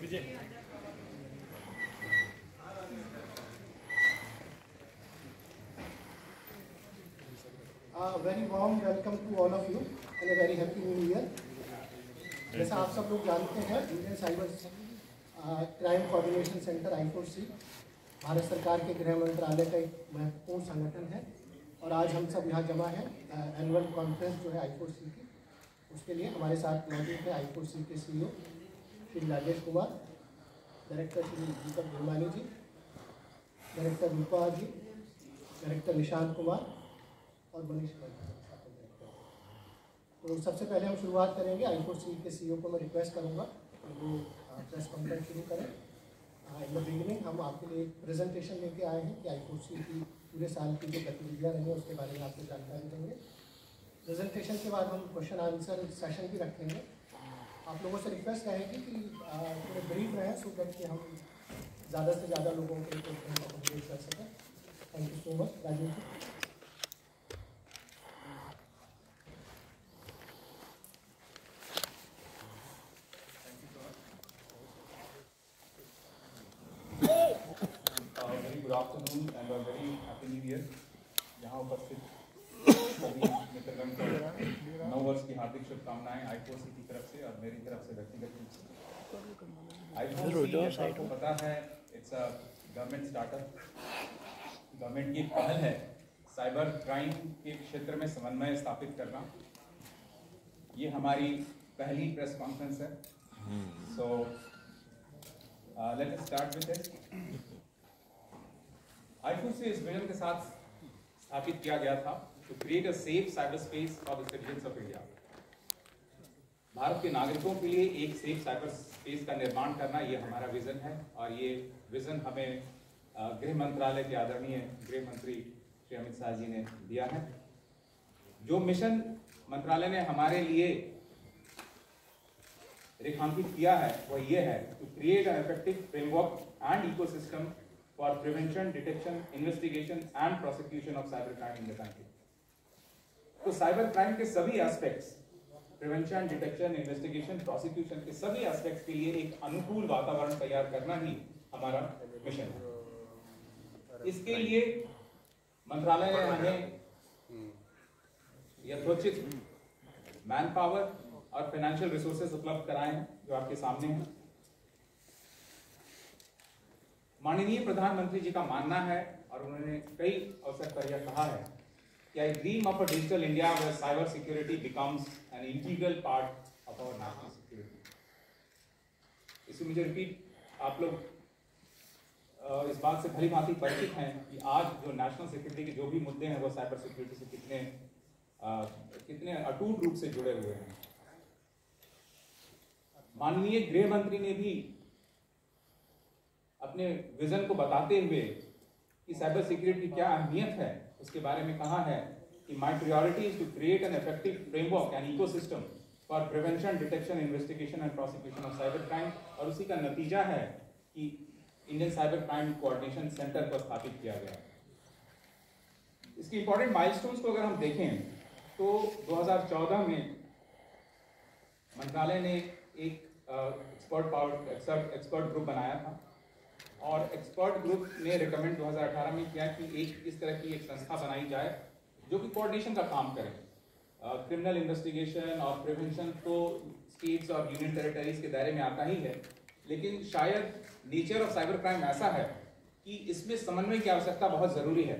Very warm welcome to all of you and a very happy new year. जैसा आप सब लोग जानते हैं, Indian cyber crime coordination centre I4C Bharat सरकार के गृह मंत्रालय का एक महत्वपूर्ण संगठन है और आज हम सब यहाँ जमा हैं एनुअल कॉन्फ्रेंस जो है I4C की, उसके लिए हमारे साथ मौजूद है I4C के CEO श्री राजेश कुमार, डायरेक्टर श्री दीपक गुरमानी जी, डायरेक्टर रूपा जी, डायरेक्टर निशांत कुमार और मनीष भाई। तो सबसे पहले हम शुरुआत करेंगे। I4C के CEO को मैं रिक्वेस्ट करूँगा कि वो प्रेस कॉन्फ्रेंस शुरू करें। इन द बिगिनिंग हम आपके लिए एक प्रेजेंटेशन लेके आए हैं कि I4C की पूरे साल की जो गतिविधियाँ रही हैं उसके बारे में आपको जानकारी देंगे। प्रेजेंटेशन के बाद हम क्वेश्चन आंसर सेशन भी रखेंगे। आप लोगों से रिक्वेस्ट रहेगी कि थोड़े ब्रीफ रहें सो दैट कि हम ज़्यादा से ज़्यादा लोगों के क्वेश्चन को कंप्लीट कर सकें। Thank you so much. Rajesh ji. Good afternoon and a very happy new year. यहाँ उपस्थित सभी मित्रगण को नव वर्ष की हार्दिक शुभकामनाएं I4C की तरफ से और मेरी तरफ से व्यक्तिगत रूप से। I4C आपको पता है it's a government startup. Government की पहल है साइबर क्राइम के क्षेत्र में समन्वय स्थापित करना। ये हमारी पहली प्रेस कॉन्फ्रेंस है। So let us start with इट। I4C इस विजन के साथ स्थापित किया गया था to create a safe cyber space for the citizens of India. Bharat के नागरिकों के लिए एक सेफ साइबर स्पेस का निर्माण करना ये हमारा विजन है और ये विजन हमें गृह मंत्रालय के आदरणीय गृह मंत्री श्री अमित शाह जी ने दिया है। जो मिशन मंत्रालय ने हमारे लिए रेखांकित किया है वह ये है to create an effective framework and ecosystem for prevention, detection, investigation and prosecution of cyber crime in the country. तो साइबर क्राइम के सभी aspects, prevention, detection, investigation, prosecution के सभी एस्पेक्ट्स के लिए एक अनुकूल वातावरण तैयार करना ही हमारा मिशन है। इसके लिए मंत्रालय ने हमें यथोचित मैन पावर और फाइनेंशियल रिसोर्सेज उपलब्ध कराए हैं जो आपके सामने हैं। माननीय प्रधानमंत्री जी का मानना है और उन्होंने कई अवसर पर यह कहा है कि I dream of a digital India where cyber security becomes an integral part of our national security. इसमें मुझे रिपीट, आप लोग इस बात से भली भांति परिचित हैं कि आज जो नेशनल सिक्योरिटी के जो भी मुद्दे हैं वो साइबर सिक्योरिटी से कितने अटूट रूप से जुड़े हुए हैं। माननीय गृह मंत्री ने भी अपने विजन को बताते हुए कि साइबर सिक्योरिटी की क्या अहमियत है उसके बारे में कहा है कि my priority is to create an effective framework and ecosystem for prevention, detection, investigation and prosecution of cyber crime. और उसी का नतीजा है कि Indian cyber crime coordination centre को स्थापित किया गया। इसकी इंपॉर्टेंट माइलस्टोन्स को अगर हम देखें तो 2014 में मंत्रालय ने एक एक्सपर्ट ग्रुप बनाया था और एक्सपर्ट ग्रुप ने रिकमेंड 2018 में किया कि इस तरह की एक संस्था बनाई जाए जो कि कोऑर्डिनेशन का काम करे। क्रिमिनल इन्वेस्टिगेशन और प्रिवेंशन तो स्टेट्स और यूनियन टेरिटरीज के दायरे में आता ही है, लेकिन शायद नेचर ऑफ साइबर क्राइम ऐसा है कि इसमें समन्वय की आवश्यकता बहुत जरूरी है।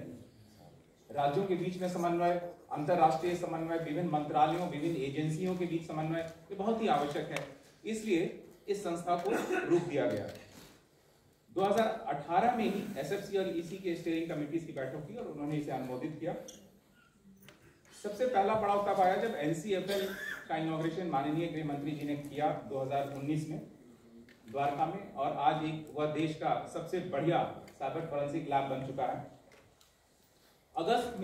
राज्यों के बीच में समन्वय, अंतर्राष्ट्रीय समन्वय, विभिन्न मंत्रालयों, विभिन्न एजेंसियों के बीच समन्वय ये बहुत ही आवश्यक है। इसलिए इस संस्था को रूप दिया गया। 2018 में ही SFC और EC के स्टीयरिंग कमेटीज की बैठक हुई और उन्होंने इसे अनुमोदित किया। सबसे पहला पड़ाव तब आया जब NCFL का इनॉग्रेशन माननीय गृह मंत्री जी ने किया 2019 में द्वारका में, और आज वह देश का सबसे बढ़िया साइबर फॉरेंसिक लैब बन चुका है। अगस्त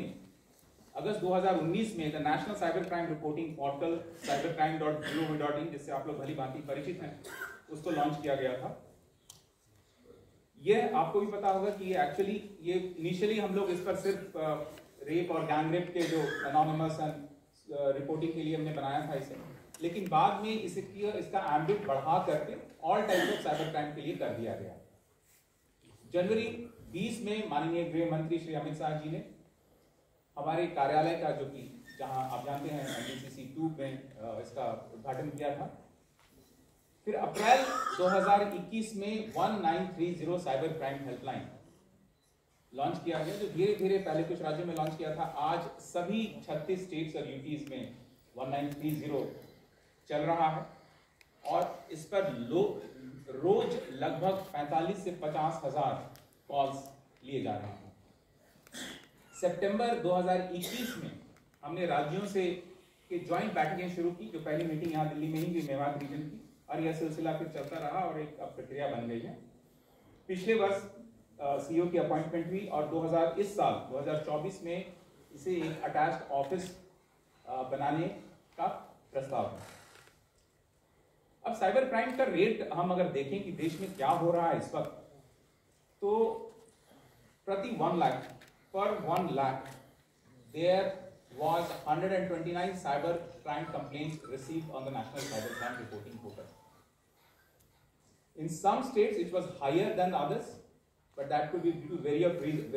2019 में the national cyber crime reporting portal cybercrime.gov.in, जिससे आप लोग भली भांति परिचित हैं, उसको लॉन्च किया गया था। ये आपको भी पता होगा कि ये इनिशियली हम लोग इस पर सिर्फ रेप और गैंग रेप के जो एनोनिमस रिपोर्टिंग के लिए हमने बनाया था इसे, लेकिन बाद में इसका एम्बिट बढ़ा करके all type of cyber crime के लिए कर दिया गया। जनवरी 20 में माननीय गृह मंत्री श्री अमित शाह जी ने हमारे कार्यालय का, जो कि जहां आप जानते हैं NDCC 2 में इसका उद्घाटन किया था। फिर अप्रैल 2021 में 1930 साइबर क्राइम हेल्पलाइन लॉन्च किया गया, जो धीरे धीरे पहले कुछ राज्यों में लॉन्च किया था, आज सभी 36 स्टेट्स और यूटीज में 1930 चल रहा है। और इस पर रोज लगभग 45 से 50 हजार कॉल्स लिए जा रहे हैं। सितंबर 2021 में हमने राज्यों से के ज्वाइंट बैठकें शुरू की, जो पहली मीटिंग यहाँ दिल्ली में ही हुई मेवात रीजन की, और यह सिलसिला फिर चलता रहा और एक अब प्रक्रिया बन गई है। पिछले वर्ष CEO की अपॉइंटमेंट हुई और इस साल 2024 में इसे एक अटैच्ड ऑफिस बनाने का प्रस्ताव है। अब साइबर क्राइम का रेट हम अगर देखें कि देश में क्या हो रहा है इस वक्त, तो प्रति 1 लाख पर 1 lakh there was 129 cyber crime complaints received on the National Cyber Crime Reporting Portal. In some states it was higher than others, but that could be due to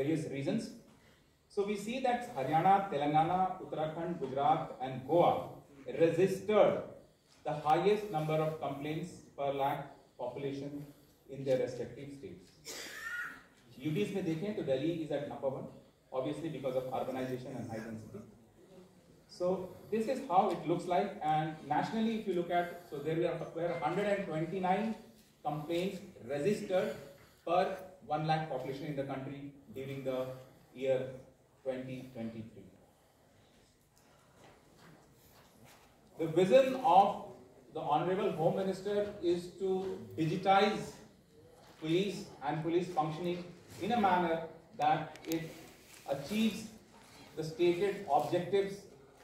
various reasons. So we see that Haryana, Telangana, Uttarakhand, Gujarat and Goa registered the highest number of complaints per lakh population in their respective states. UTs में देखें तो Delhi is at number 1, obviously because of urbanization and high density. So this is how it looks like, and nationally if you look at, so there were 129 complaints registered per 1 lakh population in the country during the year 2023. The vision of the Honorable Home Minister is to digitize police and police functioning in a manner that it achieves the stated objectives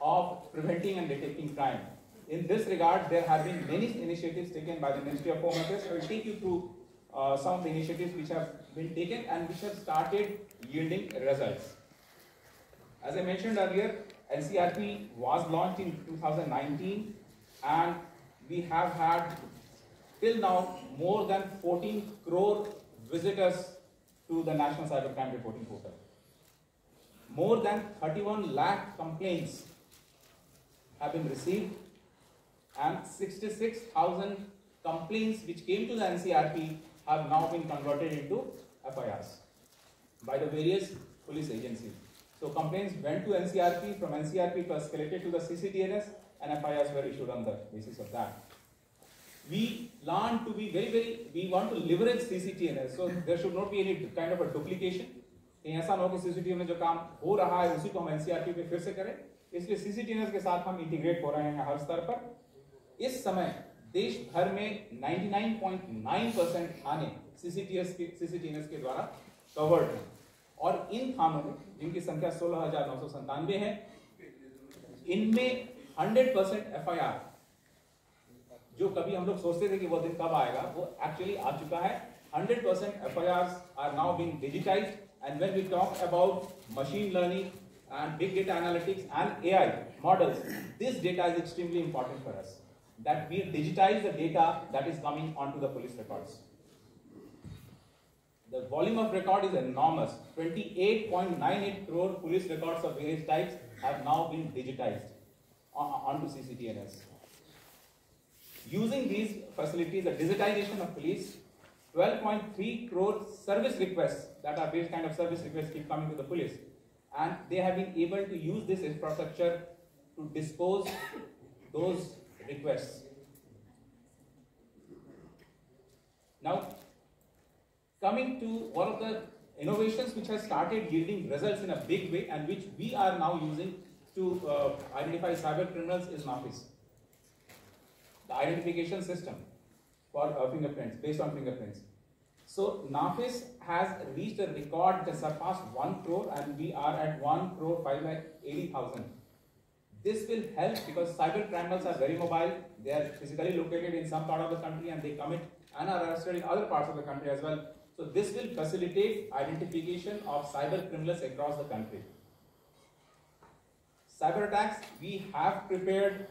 of preventing and detecting crime. In this regard, there have been many initiatives taken by the Ministry of Home Affairs. I will take you through some of the initiatives which have been taken and which have started yielding results. As I mentioned earlier, NCRP was launched in 2019, and we have had till now more than 14 crore visitors to the National Cybercrime Reporting Portal. More than 31 lakh complaints have been received, and 66,000 complaints which came to the NCRP have now been converted into FIRs by the various police agencies. So complaints went to NCRP, from NCRP it was escalated to the CCTNS, and FIRs were issued on the basis of that. We plan to be we want to leverage CCTNS, so there should not be any kind of a duplication. ऐसा ना हो कि CCTNS में जो काम हो रहा है उसी को हम NCRP पे फिर से करें, इसलिए CCTNS के साथ हम इंटीग्रेट हो रहे हैं हर स्तर पर। इस समय देश भर में 99.9% थाने CCTNS के द्वारा कवर्ड हैं, और इन थानों में जिनकी संख्या 16,997 है, इनमें 100% FIR, जो कभी हम लोग सोचते थे कि वो दिन कब आएगा, वो एक्चुअली आ चुका है। 100% FIRs are now being digitized, and when we talk about machine learning and big data analytics and AI models, this data is extremely important for us, that we digitize the data that is coming onto the police records. The volume of record is enormous. 28.98 crore police records of various types have now been digitized onto CCTNS. Using these facilities, the digitization of police, 12.3 crore service requests, that are various kind of service requests keep coming to the police, and they have been able to use this infrastructure to dispose those requests. Now, coming to one of the innovations which has started yielding results in a big way and which we are now using to identify cyber criminals is NAFIS, the identification system for fingerprints, based on fingerprints. So NAFIS has reached a record that surpassed 1 crore, and we are at 1,580,000. This will help because cyber criminals are very mobile. They are physically located in some part of the country and they commit and are arrested in other parts of the country as well. So this will facilitate identification of cyber criminals across the country. Cyber attacks, we have prepared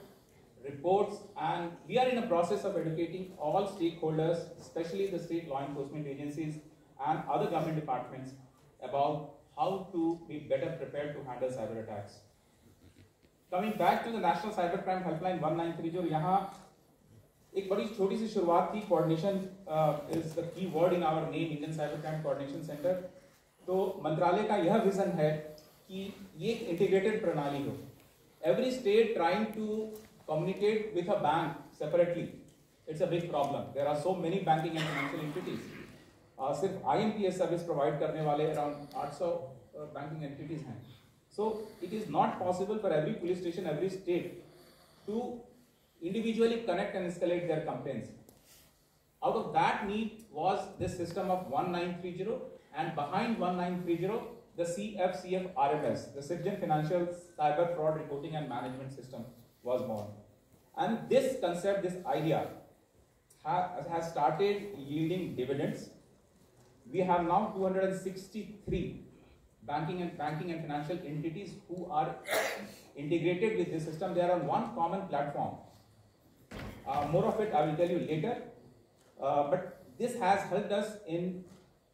reports, and we are in a process of educating all stakeholders, especially the state law enforcement agencies and other government departments, about how to be better prepared to handle cyber attacks. Coming back to the National Cybercrime Helpline 1930, यहाँ एक बड़ी छोटी सी शुरुआत थी. Coordination is the key word in our name, Indian cyber crime coordination centre. तो मंत्रालय का यह विजन है कि ये एक इंटीग्रेटेड प्रणाली हो. Every state trying to communicate with a bank separately, it's a big problem. There are so many banking and financial entities. सिर्फ IMPS सर्विस प्रोवाइड करने वाले अराउंड 800 बैंकिंग एंटिटीज हैं. So it is not possible for every police station, every state to individually connect and escalate their complaints. Out of that need was this system of 1930, and behind 1930, the CFCF-RMS, the Citizen Financial Cyber Fraud Reporting and Management System, was born. And this concept, this idea, has started yielding dividends. We have now 263 banking and financial entities who are integrated with this system. They are on one common platform. More of it I will tell you later. But this has helped us in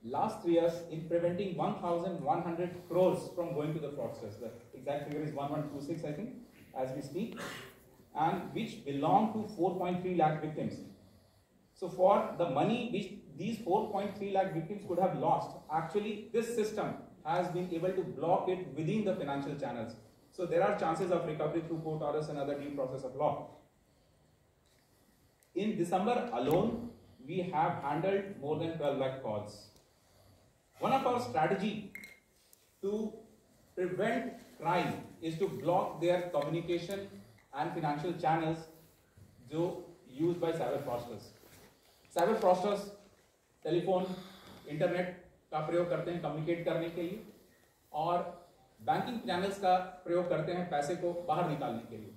last 3 years in preventing 1,100 crores from going to the fraudsters. The exact figure is 1126, I think, as we speak, and which belong to 4.3 lakh victims. So for the money which these 4.3 lakh victims could have lost, actually this system has been able to block it within the financial channels. So there are chances of recovery through court orders and other due process of law. In December alone, we have handled more than 12 lakh calls. One of our strategy to prevent crime is to block their communication and financial channels used by cyber fraudsters. Cyber fraudsters telephone, internet का प्रयोग करते हैं communicate करने के लिए, और banking channels का प्रयोग करते हैं पैसे को बाहर निकालने के लिए.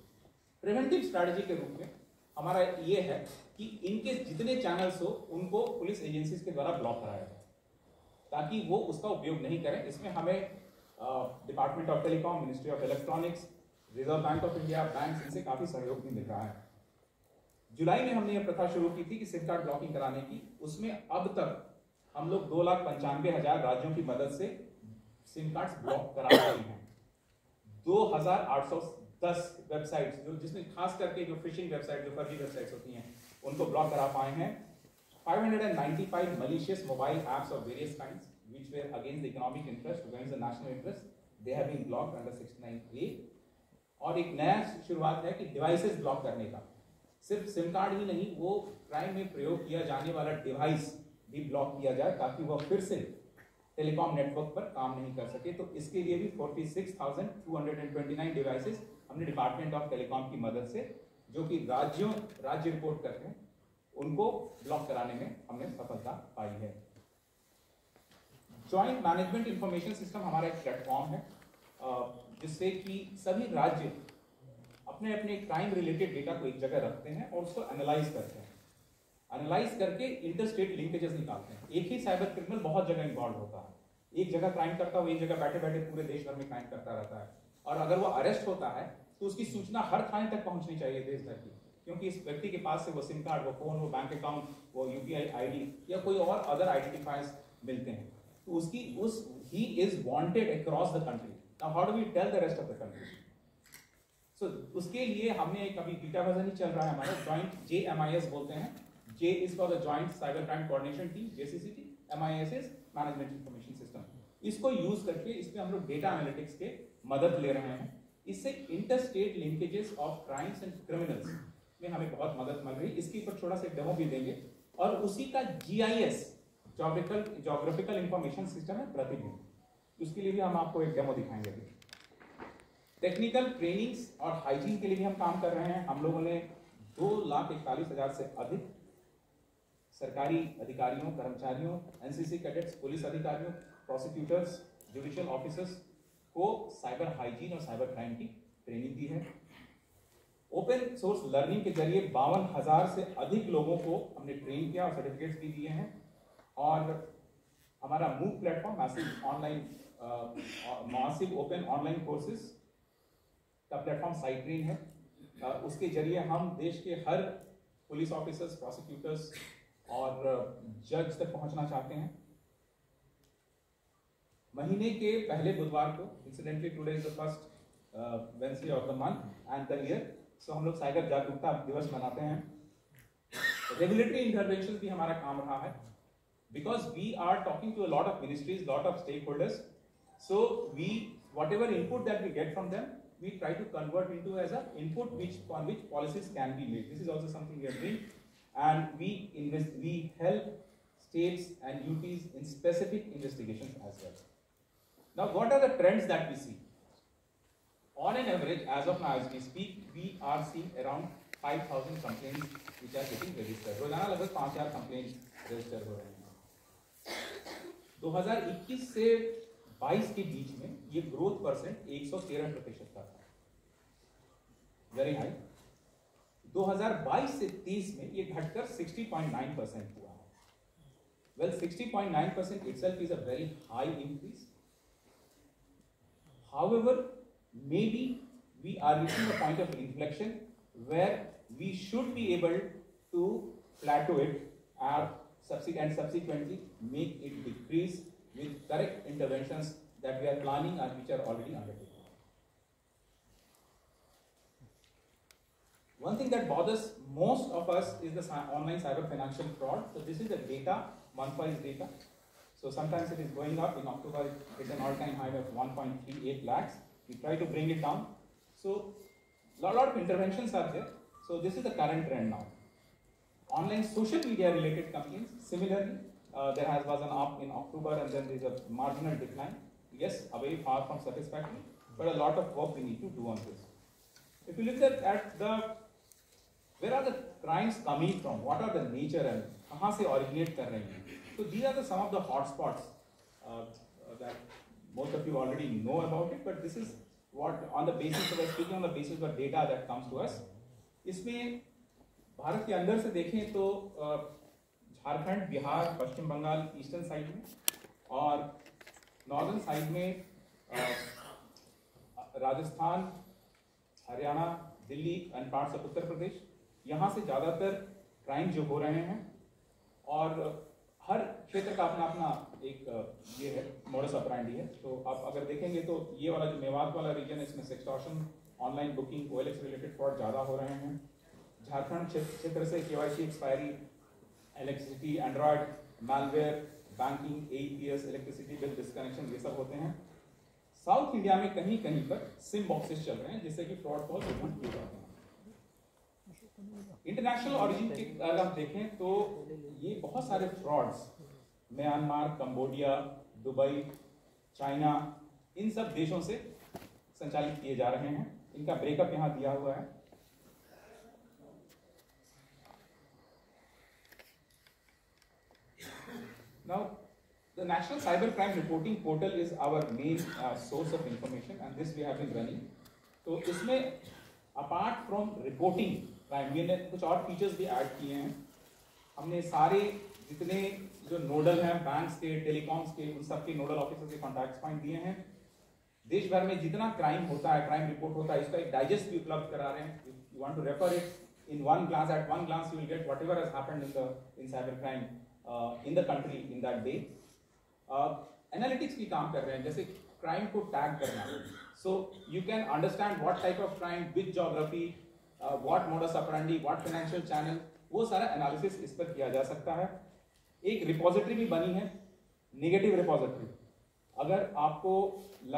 प्रिवेंटिव स्ट्रैटेजी के रूप में हमारा ये है कि इनके जितने चैनल्स हो उनको पुलिस एजेंसीज के द्वारा ब्लॉक कराया जाए ताकि वो उसका उपयोग नहीं करें. इसमें हमें department of telecom, ministry of electronics, reserve bank of India, bank, इनसे काफ़ी सहयोग भी मिल रहा है. जुलाई में हमने ये प्रथा शुरू की थी कि सिम कार्ड ब्लॉकिंग कराने की. उसमें अब तक हम लोग 2,95,000 राज्यों की मदद से सिम कार्ड्स ब्लॉक करा चुके हैं. 2,810 वेबसाइट्स जिसमें खास करके जो फिशिंग वेबसाइट, जो फर्जी वेबसाइट्स होती हैं, उनको ब्लॉक करा पाए हैं. 595 malicious mobile apps of various kinds which were against the economic interest, against the national interest, they have been blocked under 69A. और एक नया शुरुआत है कि डिवाइसेस ब्लॉक करने का. सिर्फ सिम कार्ड ही नहीं, वो क्राइम में प्रयोग किया जाने वाला डिवाइस भी ब्लॉक किया जाए ताकि वह फिर से टेलीकॉम नेटवर्क पर काम नहीं कर सके. तो इसके लिए भी 46,229 डिवाइसेस हमने डिपार्टमेंट ऑफ टेलीकॉम की मदद से, जो कि राज्य रिपोर्ट करते हैं, उनको ब्लॉक कराने में हमने सफलता पाई है. जॉइंट मैनेजमेंट इंफॉर्मेशन सिस्टम हमारा एक प्लेटफॉर्म है जिससे कि सभी राज्य अपने अपने क्राइम रिलेटेड डेटा को एक जगह रखते हैं और उसको एनालाइज करते हैं. एनालाइज करके इंटरस्टेट लिंकेजेस निकालते हैं. एक ही साइबर क्रिमिनल बहुत जगह इन्वॉल्व होता है. एक जगह क्राइम करता है, वो एक जगह बैठे बैठे पूरे देश भर में क्राइम करता रहता है. और अगर वो अरेस्ट होता है तो उसकी सूचना हर थाने तक पहुंचनी चाहिए देश भर की, क्योंकि इस व्यक्ति के पास से वो सिम कार्ड, वो फोन, वो बैंक अकाउंट, वो UPI ID या कोई और अदर आइडेंटिफायर्स मिलते हैं. तो he is wanted across the country. Now how do we tell the rest of the country? So उसके लिए हमने एक अभी बीटा वर्जन ही चल रहा है हमारा, जॉइंट JMIS बोलते हैं. J is for the Joint Cyber Crime Coordination Team, JCCT. MIS is Management Information System. इसको यूज करके इस पे हम लोग डेटा एनालिटिक्स के मदद ले रहे हैं. इससे interstate linkages of crimes and criminals में हमें बहुत मदद मिल रही है. इसके ऊपर थोड़ा सा डेमो भी देंगे. और उसी का GIS, जोग्राफिकल इंफॉर्मेशन सिस्टम है प्रतिबिंब. उसके लिए भी हम आपको एक डेमो दिखाएंगे. टेक्निकल ट्रेनिंग्स और हाइजीन के लिए भी हम काम कर रहे हैं. हम लोगों ने 2,41,000 से अधिक सरकारी अधिकारियों, कर्मचारियों, NCC कैडेट्स, पुलिस अधिकारियों, प्रोसिक्यूटर्स, जुडिशियल ऑफिसर्स को साइबर हाइजीन और साइबर क्राइम की ट्रेनिंग दी है. ओपन सोर्स लर्निंग के जरिए 52,000 से अधिक लोगों को हमने ट्रेन किया और सर्टिफिकेट्स भी दिए हैं. और हमारा move platform, massive open online courses का प्लेटफॉर्म साइट्रेन है. उसके जरिए हम देश के हर पुलिस ऑफिसर्स, प्रोसिक्यूटर्स और जज तक पहुंचना चाहते हैं। महीने के पहले बुधवार को, incidentally today is the first Wednesday of the month and the year, so हम लोग साइबर जागरूकता दिवस मनाते हैं। रेगुलेटरी इंटरवेंशन भी हमारा काम रहा है, because we are talking to a lot of ministries, lot of stakeholders, so we whatever input that we get from them, we try to convert into as an input on which policies can be made. This is also something we are doing, and we help states and UTs in specific investigations as well. Now, what are the trends that we see? On an average, as of now, as we speak, we are seeing around 5,000 complaints which are getting registered. रोजाना लगभग 5,000 complaints register हो रहे हैं। 2021 से 22 के बीच में ये growth percent 113% का था, वेरी हाई। 2022 से 30 में ये घटकर 60.9% हुआ है। Well, 60.9% itself is a very high increase. However, maybe we are reaching a point of inflection where we should be able to plateau it and subsequently make it decrease with correct interventions that we are planning and which are already undertaken. One thing that bothers most of us is the online cyber financial fraud. So this is the data, month-wise data. So sometimes it is going up. In October, it's an all-time high of 1.38 lakhs. We try to bring it down. So a lot of interventions are there. So this is the current trend now. Online social media related complaints, similarly, there was an up in October and then there is a marginal decline. Yes, away far from satisfactory, but a lot of work we need to do on this. If you look at where are the crimes coming from, what are the nature and kahan se originate kar rahe hain. So these are some of the hotspots that most of you already know about it, but this is what on the basis of speaking on the basis of data that comes to us. इसमें भारत के अंदर से देखें तो Jharkhand, Bihar, Paschim Bangal eastern side में और northern side में Rajasthan, Haryana, Delhi and parts of Uttar Pradesh, यहाँ से ज़्यादातर क्राइम जो हो रहे हैं। और हर क्षेत्र का अपना अपना एक ये है मोडस ऑपरेंडी है। तो आप अगर देखेंगे तो ये वाला जो मेवात वाला रीजन है, इसमें sextortion, online booking, OLX related fraud ज़्यादा हो रहे हैं। झारखंड क्षेत्र से KYC expiry, electricity, Android, malware, banking, AEPS, electricity bill disconnection, ये सब होते हैं। साउथ इंडिया में कहीं कहीं पर सिम बॉक्सेस चल रहे हैं जिससे कि फ्रॉड कॉल ओपन किए जाते हैं। इंटरनेशनल ऑरिजिन की अगर आप देखें तो ये बहुत सारे frauds Myanmar, Cambodia, Dubai, China, इन सब देशों से संचालित किए जा रहे हैं। इनका ब्रेकअप यहाँ दिया हुआ है। Now, the National Cybercrime Reporting Portal is our main source of information, and this we have been running. तो इसमें apart from reporting crime, हमने कुछ और फीचर्स भी ऐड किए हैं। हमने सारे जितने जो नोडल हैं बैंक्स के, टेलीकॉम्स के, उन सब के नोडल ऑफिसर्स के कॉन्टैक्ट पॉइंट दिए हैं। देश भर में जितना क्राइम होता है, क्राइम रिपोर्ट होता है, इसका एक डाइजेस्ट भी उपलब्ध करा रहे हैं। You want to refer it in one glance, at one glance you will get whatever has happened in cyber crime in the country in that day. Analytics की काम कर रहे हैं, जैसे क्राइम को टैग करना, so you can understand what type of crime, which geography, what modus operandi, what financial channel, वो सारा एनालिसिस इस पर किया जा सकता है। एक रिपोजिटरी भी बनी है, नेगेटिव रिपोजिटरी। अगर आपको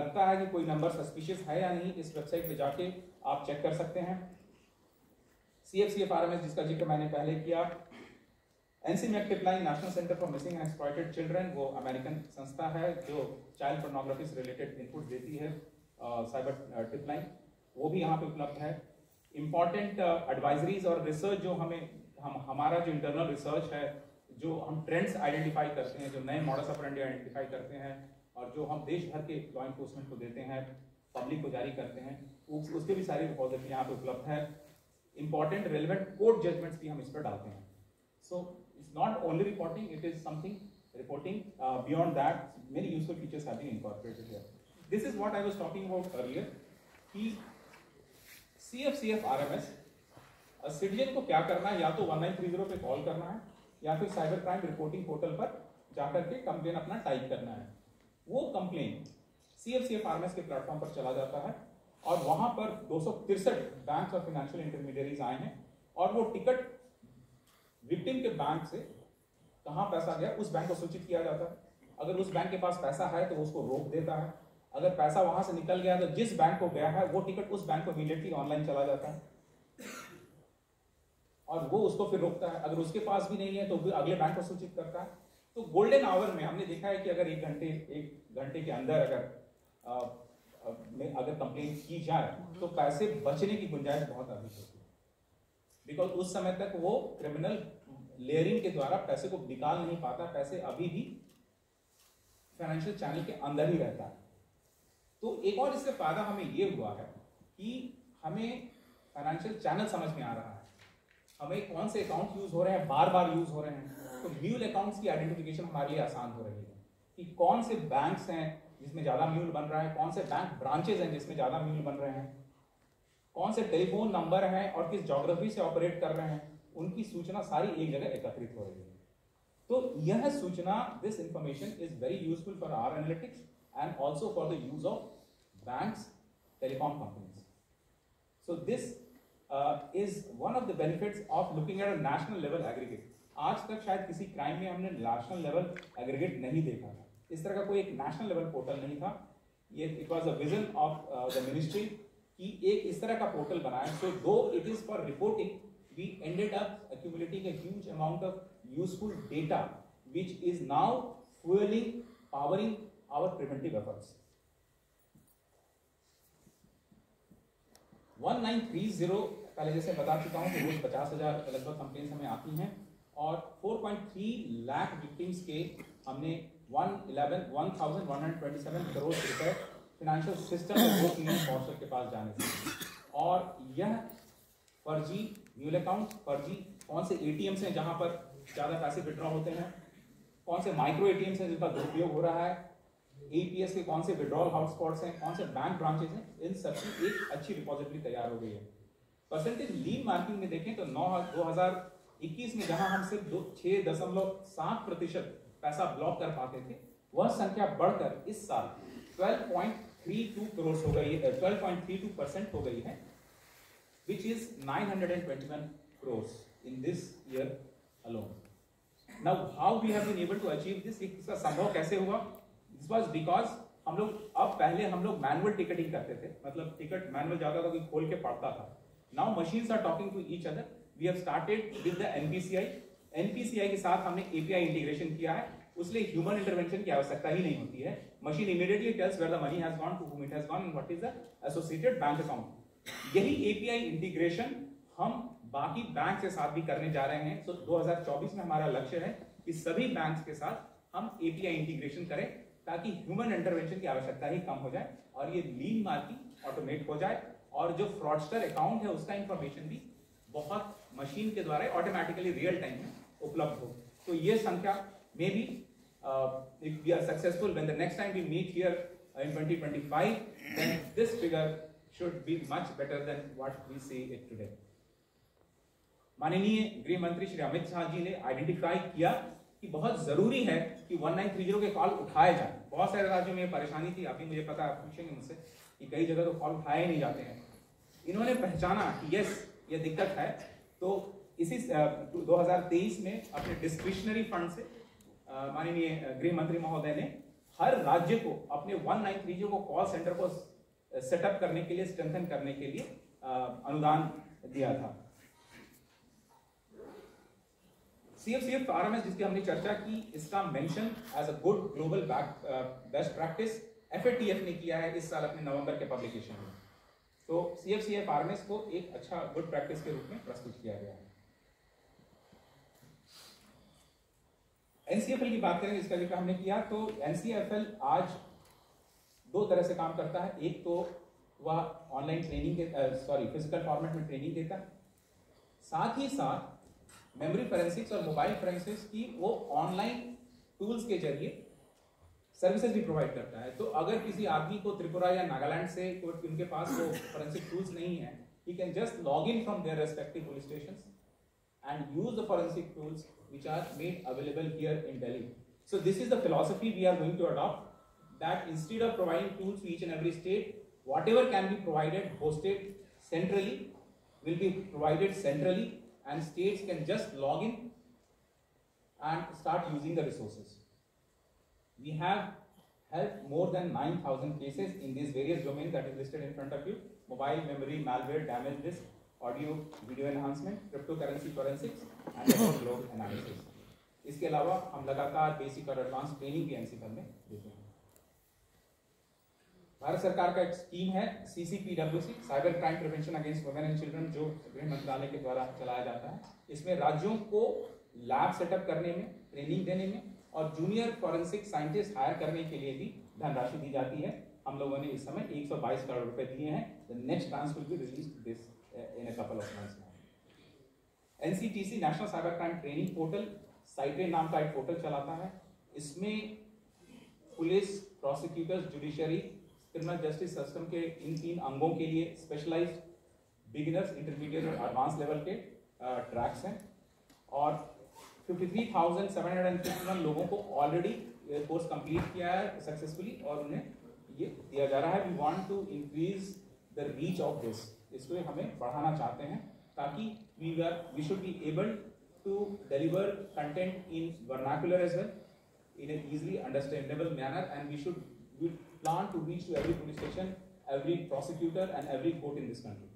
लगता है कि कोई नंबर सस्पिशियस है या नहीं, इस वेबसाइट पे जाके आप चेक कर सकते हैं। CFCF-RMS जिसका जिक्र मैंने पहले किया, NCMEC tipline, national centre for missing and exploited children, वो अमेरिकन संस्था है जो चाइल्ड पोर्नोग्राफी से रिलेटेड इनपुट देती है। साइबर टिपलाइन वो भी यहाँ पे उपलब्ध है। इम्पॉर्टेंट एडवाइजरीज और रिसर्च जो हमारा जो इंटरनल रिसर्च है, जो हम ट्रेंड्स आइडेंटिफाई करते हैं, जो नए मॉडस ऑपरेंडी आइडेंटिफाई करते हैं और जो हम देश भर के लॉ इन्फोर्समेंट को देते हैं, पब्लिक को जारी करते हैं, उसके भी सारी रिपोजिटरी यहाँ पे उपलब्ध है। इंपॉर्टेंट रेलिवेंट कोर्ट जजमेंट्स भी हम इस पर डालते हैं। So it's not only reporting, it is something reporting. Beyond that, many useful features have been incorporated here. This is what I was talking about earlier. CFCF-RMS citizen को क्या करना है, या तो 1930 पे कॉल करना है या फिर साइबर क्राइम रिपोर्टिंग पोर्टल पर जाकर के कंप्लेन अपना टाइप करना है। वो कंप्लेन CFCF RMS के प्लेटफॉर्म पर चला जाता है और वहां पर 263 बैंक और फाइनेंशियल इंटरमीडियरीज आए हैं और वो टिकट विक्टिम के बैंक से कहां पैसा गया उस बैंक को सूचित किया जाता है। अगर उस बैंक के पास पैसा है तो उसको रोक देता है, अगर पैसा वहां से निकल गया तो जिस बैंक को गया है वो टिकट उस बैंक को इमीडिएटली ऑनलाइन चला जाता है और वो उसको फिर रोकता है। अगर उसके पास भी नहीं है तो अगले बैंक को सूचित करता है। तो गोल्डन आवर में हमने देखा है कि अगर एक घंटे के अंदर अगर कंप्लेन की जाए तो पैसे बचने की गुंजाइश बहुत अधिक होती है, बिकॉज उस समय तक वो क्रिमिनल लेयरिंग के द्वारा पैसे को निकाल नहीं पाता, पैसे अभी भी फाइनेंशियल चैनल के अंदर ही रहता है। तो एक और इससे फायदा हमें ये हुआ है कि हमें फाइनेंशियल चैनल समझ में आ रहा है, हमें कौन से अकाउंट यूज हो रहे हैं, बार बार यूज हो रहे हैं। तो म्यूल अकाउंट्स की आइडेंटिफिकेशन हमारे लिए आसान हो रही है कि कौन से बैंक्स हैं जिसमें ज्यादा म्यूल बन रहा है, कौन से बैंक ब्रांचेज हैं जिसमें ज्यादा म्यूल बन रहे हैं, कौन से टेलीफोन नंबर हैं और किस ज्योग्राफी से ऑपरेट कर रहे हैं, उनकी सूचना सारी एक जगह एकत्रित हो रही है। तो यह सूचना, this information is very useful for our analytics and also for the use of banks, telecom companies. So this is one of the benefits of looking at a national level aggregate. आज तक शायद किसी crime में हमने national level aggregate नहीं देखा था, इस तरह का कोई एक नेशनल लेवल पोर्टल नहीं था। ये it was a vision of the ministry कि एक इस तरह का पोर्टल बनाए। So though it is for reporting, we ended up accumulating a huge amount of useful data which is now fueling, powering our preventive efforts. 1930 पहले जैसे बता चुका हूं कि रोज 50,000 लगभग कंप्लेंट्स हमें आती हैं और 4.3 लाख विक्टिम्स के हमने 1,127 करोड़ रुपए फाइनेंशियल सिस्टम में रोक लिए स्पॉन्सर के पास जाने से। और यह फर्जी म्यूल अकाउंट, फर्जी कौन से ATMs हैं जहां पर ज्यादा पैसे विड्रॉ होते हैं, कौन से माइक्रो ATMs हैं जिनका दुरुपयोग हो रहा है, APS के कौन से विड्रॉल हॉटस्पॉट्स हैं, कौन से बैंक ब्रांचेस हैं, इन सब की एक अच्छी रिपोजिटरी तैयार हो गई है। परसेंटेज लीन मार्किंग में देखें तो 2021 में जहां हम सिर्फ 6.7% पैसा ब्लॉक कर पाते थे, वह संख्या बढ़कर इस साल 12.32 करोड़ हो गई है, 12.32% हो गई है, which is 921 crores in this year alone. Now how we have been able to achieve this? इसका संभव कैसे हुआ? This was because हम लोग मैनुअल टिकटिंग करते थे, मतलब टिकट मैनुअल जाता था, कोई खोल के पढ़ता था। Now machines are talking to each other. We have started with the NPCI. NPCI के साथ हमने API इंटीग्रेशन किया है, उसलिए ह्यूमन इंटरवेंशन की आवश्यकता ही नहीं होती है। Machine immediately tells where the money has gone, to whom it has gone and what is the associated bank account. यही API इंटीग्रेशन हम बाकी बैंक के साथ भी करने जा रहे हैं। तो 2024 में हमारा लक्ष्य है कि सभी बैंक्स के साथ हम API इंटीग्रेशन करें ताकि ह्यूमन इंटरवेंशन की आवश्यकता ही कम हो जाए और ये लीन मार्किंग ऑटोमेट हो जाए और जो फ्रॉडस्टर अकाउंट है उसका इंफॉर्मेशन भी बहुत मशीन के द्वारा ऑटोमेटिकली रियल टाइम में उपलब्ध हो। तो ये संख्या may be if we are successful when the next time we meet here in 2025, then this figure should be much better than what we see it today. माननीय गृह मंत्री श्री अमित शाह जी ने आइडेंटिफाई किया कि बहुत जरूरी है कि 1930 के कॉल उठाए जाए। बहुत सारे राज्यों में परेशानी थी, अभी मुझे पता है, पूछेंगे मुझसे कि कई जगह तो कॉल उठाए नहीं जाते हैं। इन्होंने पहचाना कि यस ये दिक्कत है, तो इसी 2023 में अपने डिस्क्रिशनरी फंड से माननीय गृह मंत्री महोदय ने हर राज्य को अपने 1930 को कॉल सेंटर को सेटअप करने के लिए, स्ट्रेंथन करने के लिए अनुदान दिया था। CFCF RMS जिसकी हमने चर्चा की, इसका mention as a good global best practice FATF ने किया है इस साल अपने नवंबर के पब्लिकेशन में। तो CFCF RMS को एक अच्छा गुड प्रैक्टिस के रूप में प्रस्तुत किया गया है। NCFL की बात करें जिसका जिक्र हमने किया, तो NCFL आज दो तरह से काम करता है। एक तो वह ऑनलाइन ट्रेनिंग फिजिकल फॉर्मेट में ट्रेनिंग देता है, साथ ही साथ मेमोरी फोरेंसिक्स और मोबाइल फोरेंसिक्स की वो ऑनलाइन टूल्स के जरिए सर्विसेज भी प्रोवाइड करता है। तो अगर किसी आदमी को त्रिपुरा या नागालैंड से उनके पास वो फोरेंसिक टूल्स नहीं है he can just log in from their respective police stations and use the forensic tools which are made available here in Delhi. So this is the philosophy we are going to adopt, that instead of providing tools to each and every state, whatever can be provided, hosted centrally, will be provided centrally, and states can just log in and start using the resources. We have helped more than 9,000 cases in these various domains that is listed in front of you: mobile, memory, malware, damage disk, audio, video enhancement, cryptocurrency forensics, and network log analysis. इसके अलावा हम लगातार basic और advance training भी एनसीपल में देते हैं। भारत सरकार का एक स्कीम है CCPWC, cyber crime prevention against women and children, जो गृह मंत्रालय के द्वारा चलाया जाता है। इसमें राज्यों को लैब सेटअप करने में, ट्रेनिंग देने में और जूनियर फॉरेंसिक साइंटिस्ट हायर करने के लिए भी धनराशि दी जाती है। हम लोगों ने इस समय 122 करोड़ रुपए दिए हैं। The next tranche will be released this in a couple of months. NCTC national cyber crime training portal CyTrain नाम का एक पोर्टल चलाता है। इसमें police, prosecutors, judiciary, criminal justice system के इन 3 अंगों के लिए स्पेशलाइज्ड बिगिनर्स, इंटरमीडिएट और एडवांस लेवल के ट्रैक्स हैं और 53,751 लोगों को ऑलरेडी कोर्स कंप्लीट किया है सक्सेसफुली और उन्हें ये दिया जा रहा है। We want to increase the reach of this, इसको हमें बढ़ाना चाहते हैं ताकि we should be able to deliver content in vernacular as well, in an easily understandable manner, and we plan to reach to every police station, every prosecutor and every court in this country.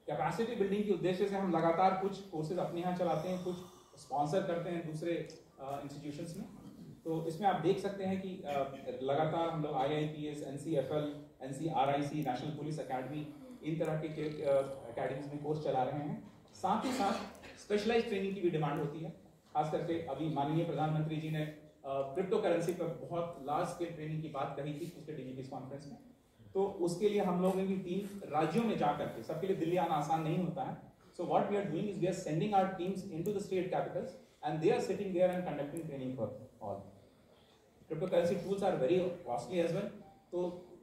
Capacity building के उद्देश्य से हम लगातार कुछ courses अपने यहाँ चलाते हैं, कुछ स्पॉन्सर करते हैं दूसरे इंस्टीट्यूशंस में। तो इसमें आप देख सकते हैं कि लगातार हम लोग IIPS, NCFL, NCRIC, national police academy, इन तरह के अकेडमीज में कोर्स चला रहे हैं। साथ ही साथ स्पेशलाइज्ड ट्रेनिंग की भी डिमांड होती है, खास करके अभी माननीय प्रधानमंत्री जी ने क्रिप्टो करेंसी पर बहुत लार्ज स्केल ट्रेनिंग की बात कही थी पिछले DGP's कॉन्फ्रेंस में। तो उसके लिए हम लोगों की टीम राज्यों में जा करके, सबके लिए दिल्ली आना आसान नहीं होता है। So what we are doing is we are sending our teams into the state capitals and they are sitting there and conducting training for all. Crypto currency tools are very costly as well, तो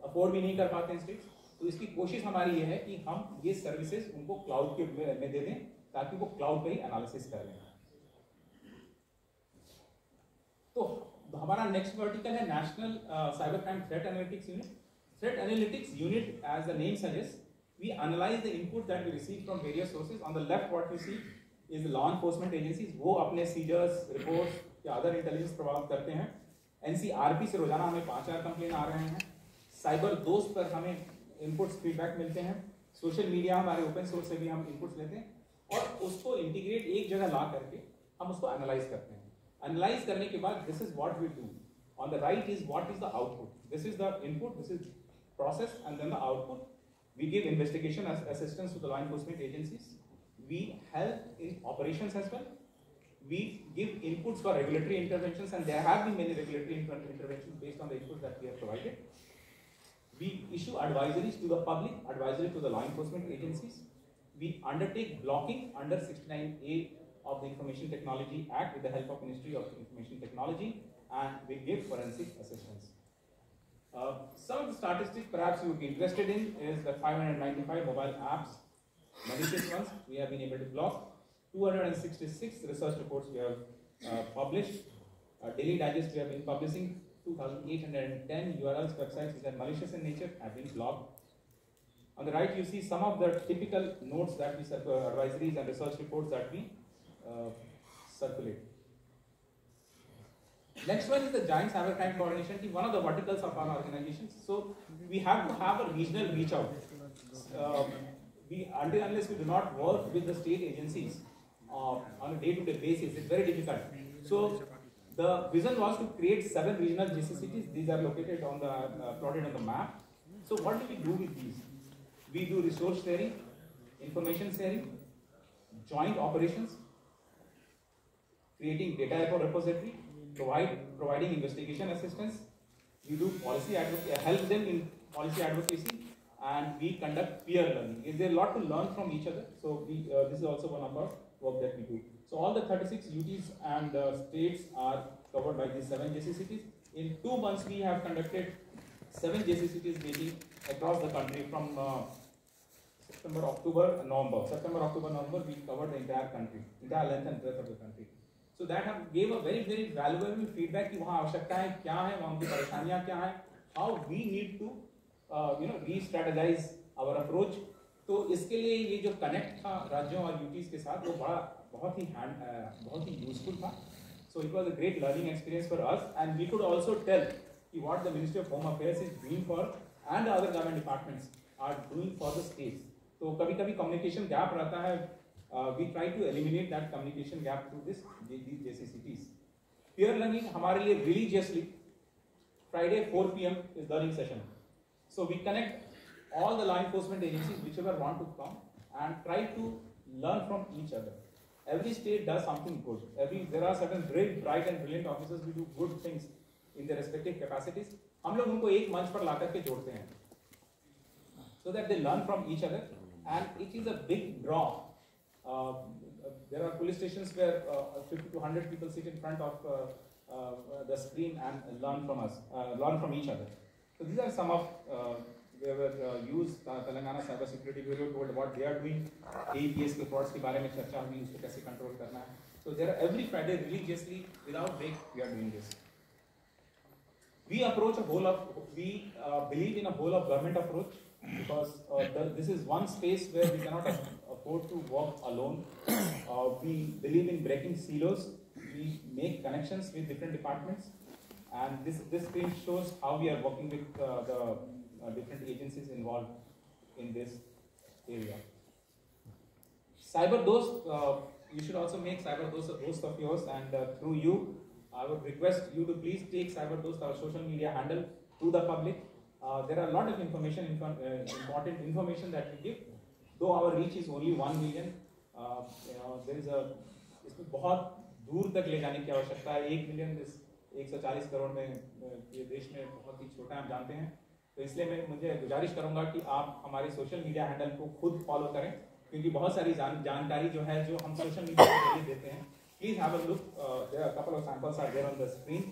afford भी नहीं कर पाते हैं states. तो इसकी कोशिश हमारी ये है कि हम ये सर्विसेज उनको क्लाउड के में दे दें ताकि वो क्लाउड पे ही एनालिसिस कर लें। तो हमारा नेक्स्ट वर्टिकल है national cyber crime threat analytics unit. Threat analytics unit, as the name suggest, we analyze the input that we receive from various sources. On the left what you see is the law enforcement agencies, वो अपने seizures, reports या other intelligence प्रभावित करते हैं। NCRP से रोजाना हमें 5,000 complain आ रहे हैं। साइबर दोस्त पर हमें इनपुट्स फीडबैक मिलते हैं। सोशल मीडिया, हमारे ओपन सोर्स से भी हम इनपुट्स लेते हैं और उसको इंटीग्रेट एक जगह ला करके हम उसको एनालाइज करते हैं। एनालाइज करने के बाद this is what we do. On the right is what is the output, this is the input, this is process and then the output. We give investigation assistance to the law enforcement agencies. We help in operations as well. We give inputs for regulatory interventions, and there have been many regulatory interventions based on the inputs that we have provided. We issue advisories to the public, advisory to the law enforcement agencies. We undertake blocking under 69A of the Information Technology Act with the help of Ministry of Information Technology, and we give forensic assistance. Some of the statistics perhaps you would be interested in is the 595 mobile apps, malicious ones, we have been able to block. 266 research reports we have published. Daily digest we have been publishing. 2,810 URLs, websites which are malicious in nature have been blocked. On the right you see some of the typical notes that we advisories and research reports that we circulate. Next one is the Giant Cyber Crime Coordination Team, one of the verticals of our organizations. So we have to have a regional reach out. Unless we do not work with the state agencies on a day-to-day basis, it's very difficult. So the vision was to create 7 regional GCCTs. These are located on the plotted on the map. So what do we do with these? We do resource sharing, information sharing, joint operations, creating data repository, providing investigation assistance. We do policy advocacy, help them in policy advocacy, and we conduct peer learning. There's a lot to learn from each other. So this is also one of our work that we do. So all the 36 UTs and states are covered by these 7 JCCTs. In 2 months, we have conducted 7 JCCTs meeting across the country, from September, October, November, we covered the entire country, entire length and breadth of the country. So that gave a very, very valuable feedback कि वहाँ आवश्यकताएं क्या हैं, वहाँ की परेशानियाँ क्या हैं, how we need to, re-strategize our approach. तो इसके लिए ये जो connect था राज्यों और UTs के साथ, वो बहुत ही useful था. So it was a great learning experience for us, and we could also tell what the Ministry of Home Affairs is doing for, and the other government departments are doing for the states. तो कभी-कभी communication gap रहता है. We try to eliminate that communication gap through these JCCTs. Peer learning हमारे लिए religiously Friday 4 p.m. is learning session. So we connect all the law enforcement agencies whichever want to come and try to learn from each other. Every state does something good. There are certain great, bright and brilliant officers who do good things in their respective capacities. हम लोग उनको एक मंच पर लाकर के जोड़ते हैं, so that they learn from each other, and it is a big draw. There are police stations where 50 to 100 people sit in front of the screen and learn from us, learn from each other. So these are some of they were used. Telangana Cyber Security Bureau told what they are doing. AEPS के frauds के बारे में चर्चा हुई, उसको कैसे control करना है. So there are every Friday religiously without break we are doing this. We believe in a whole of government approach, because this is one space where we cannot afford to work alone. We believe in breaking silos. We make connections with different departments, and this screen shows how we are working with the different agencies involved in this area. CyberDost, you should also make CyberDost a host of yours, and through you, I would request you to please take CyberDost, our social media handle, to the public. There are a lot of information, important information that we give. Though our reach is only 1 million, there is इसमें बहुत दूर तक ले जाने की आवश्यकता है. 1 million 140 crore में ये देश में बहुत ही छोटा हम जानते हैं. तो इसलिए मुझे गुजारिश करूंगा कि आप हमारे सोशल मीडिया हैंडल को खुद फॉलो करें, क्योंकि बहुत सारी जानकारी जो है जो हम सोशल मीडिया के जरिए देते हैं. Please have a look, there are couple of samples are there on the screen,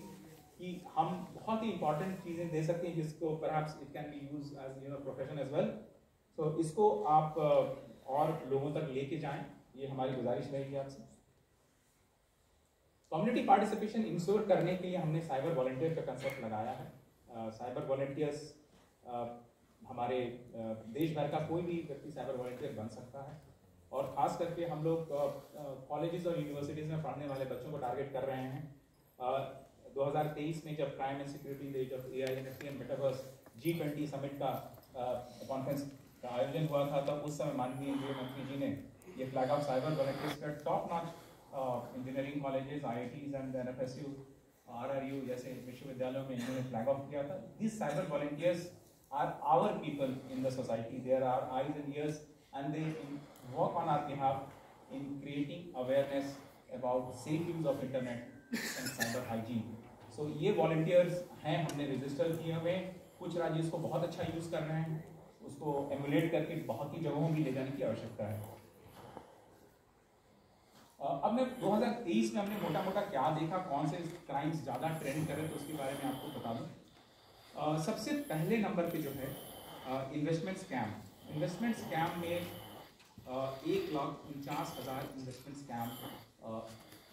कि हम बहुत ही इंपॉर्टेंट चीजें दे सकते हैं जिसको perhaps it can be use as profession as well. तो इसको आप और लोगों तक लेके जाएं, ये हमारी गुजारिश रहेगी आपसे. कम्युनिटी पार्टिसिपेशन इंश्योर करने के लिए हमने साइबर वॉलंटियर का कंसेप्ट लगाया है. साइबर वॉलंटियर्स हमारे देश भर का कोई भी व्यक्ति साइबर वॉलंटियर बन सकता है, और खास करके हम लोग कॉलेजेस और यूनिवर्सिटीज़ में पढ़ने वाले बच्चों को टारगेट कर रहे हैं. 2023 में जब क्राइम एंड सिक्योरिटी डे, जब AI NFT and metaverse G20 summit का कॉन्फ्रेंस का आयोजन हुआ था, तब उस समय माननीय मंत्री जी ने ये फ्लैग ऑफ साइबर वॉलंटियर्स का top notch engineering colleges, IITs and NFSU, RRU जैसे विश्वविद्यालयों में इन्होंने फ्लैग ऑफ किया था. This cyber volunteers are our people in the society. They are our eyes and ears, and they work on our behalf in creating awareness about safe use of internet and cyber hygiene. So ये volunteers हैं, हमने register किए हुए. कुछ राज्य इसको बहुत अच्छा यूज कर रहे हैं, उसको emulate करके बहुत ही जगहों भी ले जाने की आवश्यकता है. अब मैं 2023 में हमने मोटा क्या देखा, कौन से क्राइम्स ज़्यादा ट्रेंड करें, तो उसके बारे में आपको बता दूँ. सबसे पहले नंबर पे जो है इन्वेस्टमेंट स्कैम. इन्वेस्टमेंट स्कैम में 1,49,000 इन्वेस्टमेंट स्कैम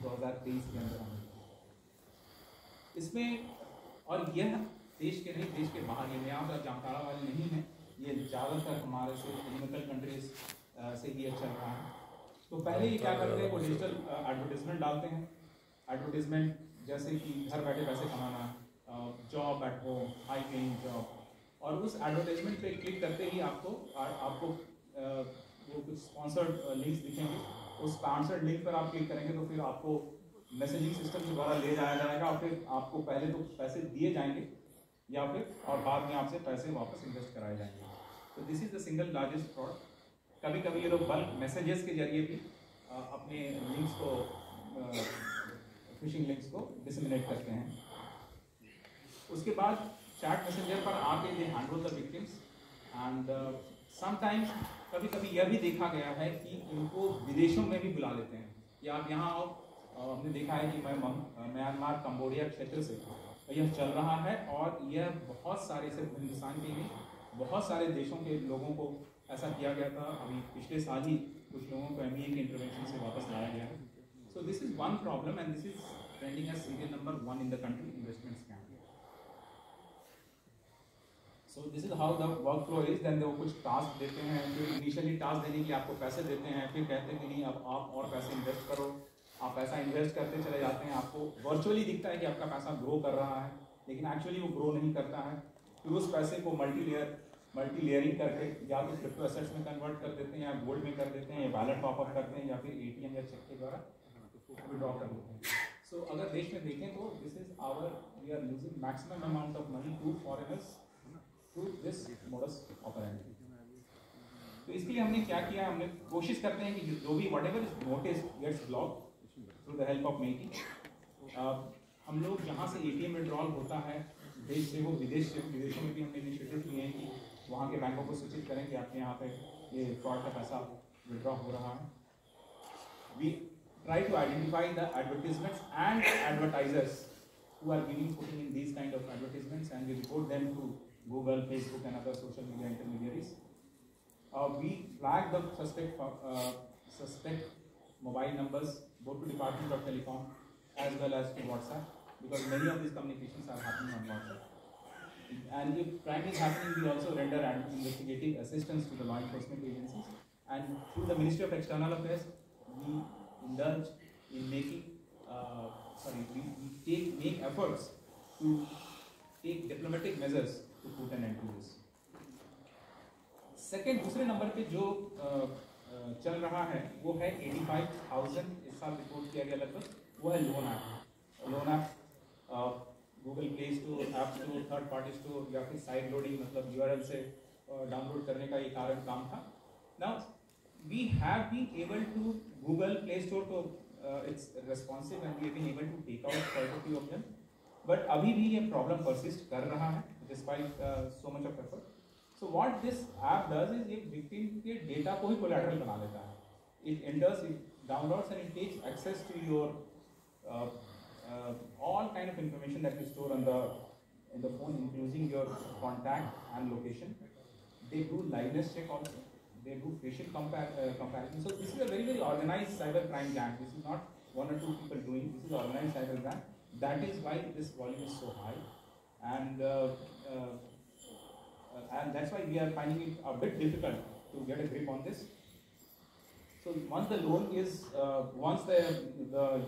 2023 के अंदर आए इसमें. और यह देश के नहीं, देश के बाहर, ये यहाँ पर जामताड़ा वाले नहीं हैं, ये ज़्यादातर हमारे से यूरोपियन कंट्रीज से ये चल रहा है. तो पहले ये क्या करते हैं, वो डिजिटल एडवर्टीजमेंट डालते हैं. एडवर्टीजमेंट जैसे कि घर बैठे पैसे कमाना, job at home, high paying job, और उस एडवर्टाइजमेंट पे क्लिक करते ही आपको वो कुछ स्पॉन्सर्ड लिंक्स दिखेंगे. उस स्पॉन्सर्ड लिंक पर आप क्लिक करेंगे तो फिर आपको मैसेजिंग सिस्टम के द्वारा ले जाया जाएगा, और फिर आपको पहले तो पैसे दिए जाएंगे या फिर और बाद में आपसे पैसे वापस इन्वेस्ट कराए जाएंगे. तो this is the single largest fraud. कभी कभी ये लोग बल्क मैसेजेस के जरिए भी अपने लिंक्स को, फिशिंग लिंक्स को डिसमिनेट करते हैं. उसके बाद चैट मैसेंजर पर आके they handle the victims, and sometimes कभी कभी यह भी देखा गया है कि इनको विदेशों में भी बुला लेते हैं कि आप यहाँ आओ. हमने देखा है कि म्यांमार, कंबोडिया क्षेत्र से यह चल रहा है, और यह बहुत सारे, सिर्फ हिंदुस्तान के नहीं, बहुत सारे देशों के लोगों को ऐसा किया गया था, अभी पिछले साल ही कुछ लोगों को MEA के इंटरवेंशन से वापस लाया गया है. So this is one problem and this is trending as serial number 1 in the country, investment scam. So this is how the workflow is. Then वो कुछ टास्क देते हैं, फिर इनिशियली टास्क देने के लिए आपको पैसे देते हैं, फिर कहते हैं कि नहीं अब आप और पैसे इन्वेस्ट करो. आप पैसा इन्वेस्ट करते चले जाते हैं, आपको वर्चुअली दिखता है कि आपका पैसा ग्रो कर रहा है, लेकिन एक्चुअली वो ग्रो नहीं करता है. फिर उस पैसे को मल्टी लेयरिंग करके या तो क्रिप्टो एसेट्स में कन्वर्ट कर देते हैं, या गोल्ड में कर देते हैं, या वैलेट टॉपअप करते हैं, या फिर ATM या चेक के द्वारा विड्रॉ कर देते हैं. सो अगर देश में देखें तो this is we are losing maximum amount of money to foreigners through this modus operandi. तो इसके लिए हमने क्या किया, हमने कोशिश करते हैं कि जो भी whatever is notice gets block through the help of मेकी. हम लोग जहाँ से ATM विड्रॉल होता है देश से, वो विदेशों में भी हमने इनिशिएटिव लिए हैं कि वहाँ के बैंकों को सूचित करें कि आपके यहाँ पे ये फ्रॉड का पैसा विड्रॉ हो रहा है. We try to identify the advertisements and advertisers who are putting in these kind of advertisements, and we report them to Google, Facebook and other social media intermediaries. We flag the suspect mobile numbers both to Department of Telecom as well as to WhatsApp, because many of these communications are happening on WhatsApp. And if crime is happening, we also render investigative assistance to the law enforcement agencies, and through the Ministry of External Affairs we indulge in making make efforts to take diplomatic measures to put an end to this. Second, दूसरे number पे जो चल रहा है वो है 85,000 इस साल रिपोर्ट किया गया लगभग, वो है loan app. Google play store, app store, third party store या फिर साइड लोडिंग, मतलब URL से डाउनलोड करने का ये काम था. Now we have been able to Google Play Store, so it's responsive and we have been able to take out quite a few of them, but अभी भी ये problem persist कर रहा है despite so much of effort. So what this app does is ये victim के data को ही collateral बना लेता है. It enters, it downloads and it takes access to your all kind of information that you store on the phone, including your contact and location. They do liveness check also. They do facial comparison. So this is a very, very organized cyber crime gang. This is not one or two people doing. This is organized cyber crime. That is why this volume is so high, and that's why we are finding it a bit difficult to get a grip on this. So once the loan is, once the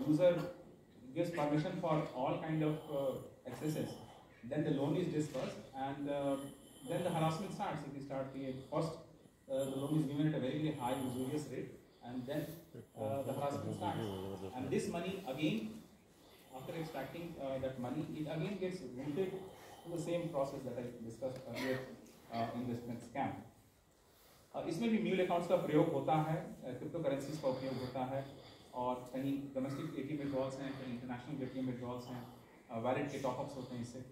user gives permission for all kind of accesses, then the loan is disbursed, and then the harassment starts. If we start first. The loan is given at a very, very high usurious rate, and then the harassment starts. And this money again, after extracting that money, it again gets routed to the same process that I discussed earlier, investment scam. इसमें भी mule accounts का प्रयोग होता है, crypto currencies का उपयोग होता है, और कहीं डोमेस्टिक ATM विड्रॉल्स हैं, कहीं इंटरनेशनल ATM विड्रॉल्स हैं, वैलेट के टॉपअप्स होते हैं इससे.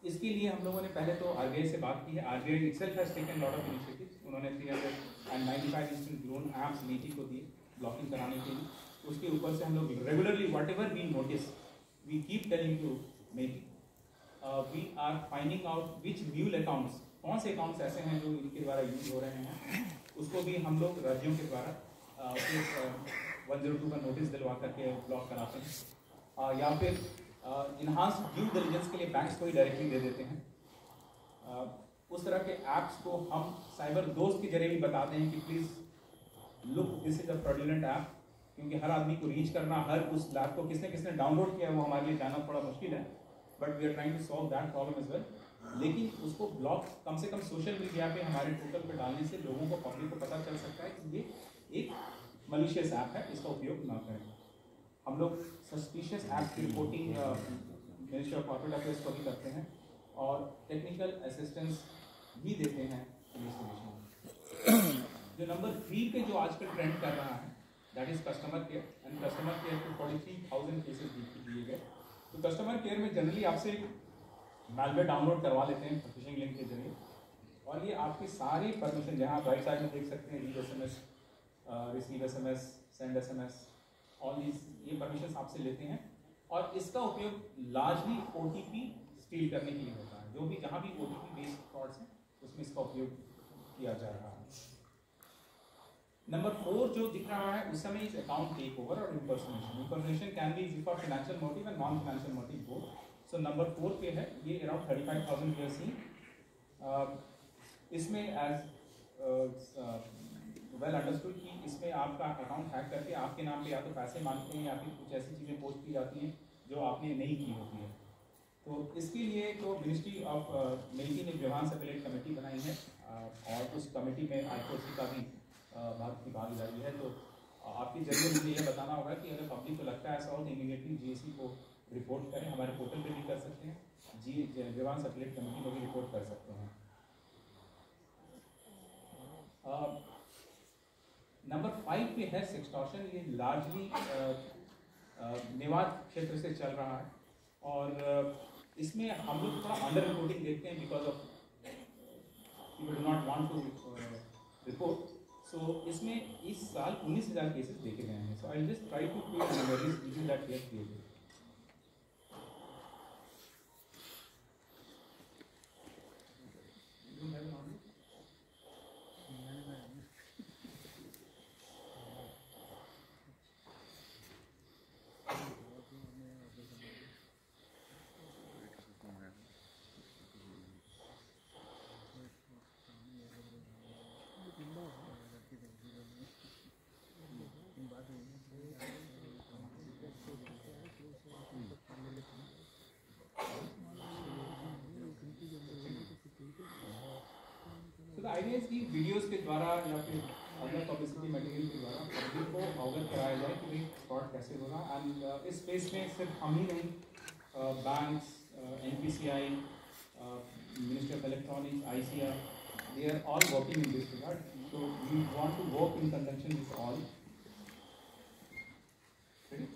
इसके लिए हम लोगों ने पहले तो RBI से बात की है. RBI itself has taken lot of initiatives. उन्होंने 395 instant loan apps नीति को दी ब्लॉकिंग कराने के लिए. उसके ऊपर से हम लोग regularly whatever we notice, we keep telling to make we are finding out which mule accounts, कौन से अकाउंट्स ऐसे हैं जो इनके द्वारा यूज हो रहे हैं, उसको भी हम लोग राज्यों के द्वारा 102 का नोटिस दिलवा करके ब्लॉक कराते हैं, या फिर इन्हांस ड्यू डिलिजेंस के लिए बैंक्स को ही डायरेक्टली दे देते हैं. उस तरह के ऐप्स को हम साइबर दोस्त के जरिए भी बताते हैं कि please look this is a fraudulent app, क्योंकि हर आदमी को रीच करना, हर उस ऐप को किसने डाउनलोड किया है वो हमारे लिए जानना थोड़ा मुश्किल है, but we are trying to solve that problem as well. लेकिन उसको ब्लॉक कम से कम सोशल मीडिया पे हमारे पोर्टल पे डालने से लोगों को, पब्लिक को पता चल सकता है कि ये एक मलिशियस ऐप है, इसका उपयोग ना करें. हम लोग सस्पिशियस ऐप की reporting ministry of corporate affairs को भी करते हैं और टेक्निकल असिस्टेंस भी देते हैं पुलिस स्टेशन. जो नंबर 3 पे जो आजकल ट्रेंड कर रहा है that is customer care, and customer care को 43,000 केसेस दिए गए. तो कस्टमर केयर में जनरली आपसे मैलवेयर डाउनलोड करवा लेते हैं फिशिंग लिंक के जरिए, और ये आपके सारे परमिशन, जहाँ आप राइट साइड में देख सकते हैं, read SMS, receive SMS, send SMS, all these ये परमिशन आपसे लेते हैं, और इसका उपयोग लार्जली OTP स्टील करने के लिए होता है. जो भी जहाँ भी OTP बेस्ड फ्रॉड्स हैं उसमें इसका उपयोग किया जा रहा है। नंबर 4 जो दिख रहा है उस समय इज अकाउंट टेक ओवर और impersonation. Impersonation can be used for financial motive and non financial motive both. So number 4 पे है ये अराउंड 35,000 वी आर सीइंग। इसमें एज वेल अंडरस्टूड कि इसमें आपका अकाउंट हैक करके आपके नाम पे या तो पैसे मांगते हैं या फिर कुछ ऐसी चीज़ें पोस्ट की जाती हैं जो आपने नहीं की होती है। तो इसके लिए तो मिनिस्ट्री ऑफ मिलिट्री ने ग्रीवांस अपीलेट कमेटी बनाई है और उस कमेटी में आईफोसी का भी भारत की भागीदारी है। तो आपके जरिए मुझे यह बताना होगा कि अगर पब्लिक को लगता है ऐसा हो तो इमीडिएटली जीएसी को रिपोर्ट करें। हमारे पोर्टल पे भी कर सकते हैं, ग्रीवांस अपीलेट कमेटी को भी रिपोर्ट कर सकते हैं। नंबर 5 पे है सेक्सटॉर्शन। ये लार्जली मेवात क्षेत्र से चल रहा है और इसमें हम लोग थोड़ा अंडर रिपोर्टिंग देखते हैं because of people do not want to report. So इसमें इस साल 19,000 केसेस देखे गए हैं। So I will just try to create memories using that we have created. तो आइडिया की वीडियोस के द्वारा या फिर अदर पब्लिसिटी मटेरियल के द्वारा पब्लिक को अवगत कराया जाए कि भाई फ्रॉड कैसे होगा। एंड इस स्पेस में सिर्फ हम ही नहीं, banks, NPCI, ministry of electronics, ICR, they are all working in this regard. So we want to work in conjunction with all. Ready?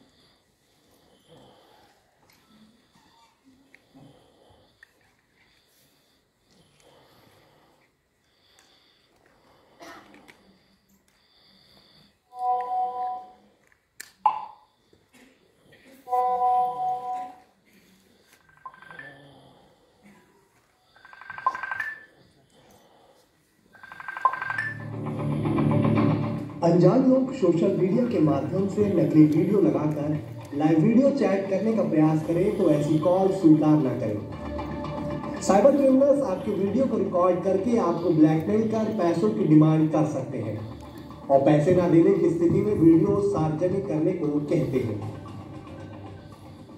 अनजान लोग सोशल मीडिया के माध्यम से नकली वीडियो लगाकर लाइव वीडियो चैट करने का प्रयास करें तो ऐसी कॉल स्वीकार न करें। साइबर क्रिमिनल्स आपके वीडियो को रिकॉर्ड करके आपको ब्लैकमेल कर पैसों की डिमांड कर सकते हैं और पैसे न देने की स्थिति में वीडियो सार्वजनिक करने को कहते हैं।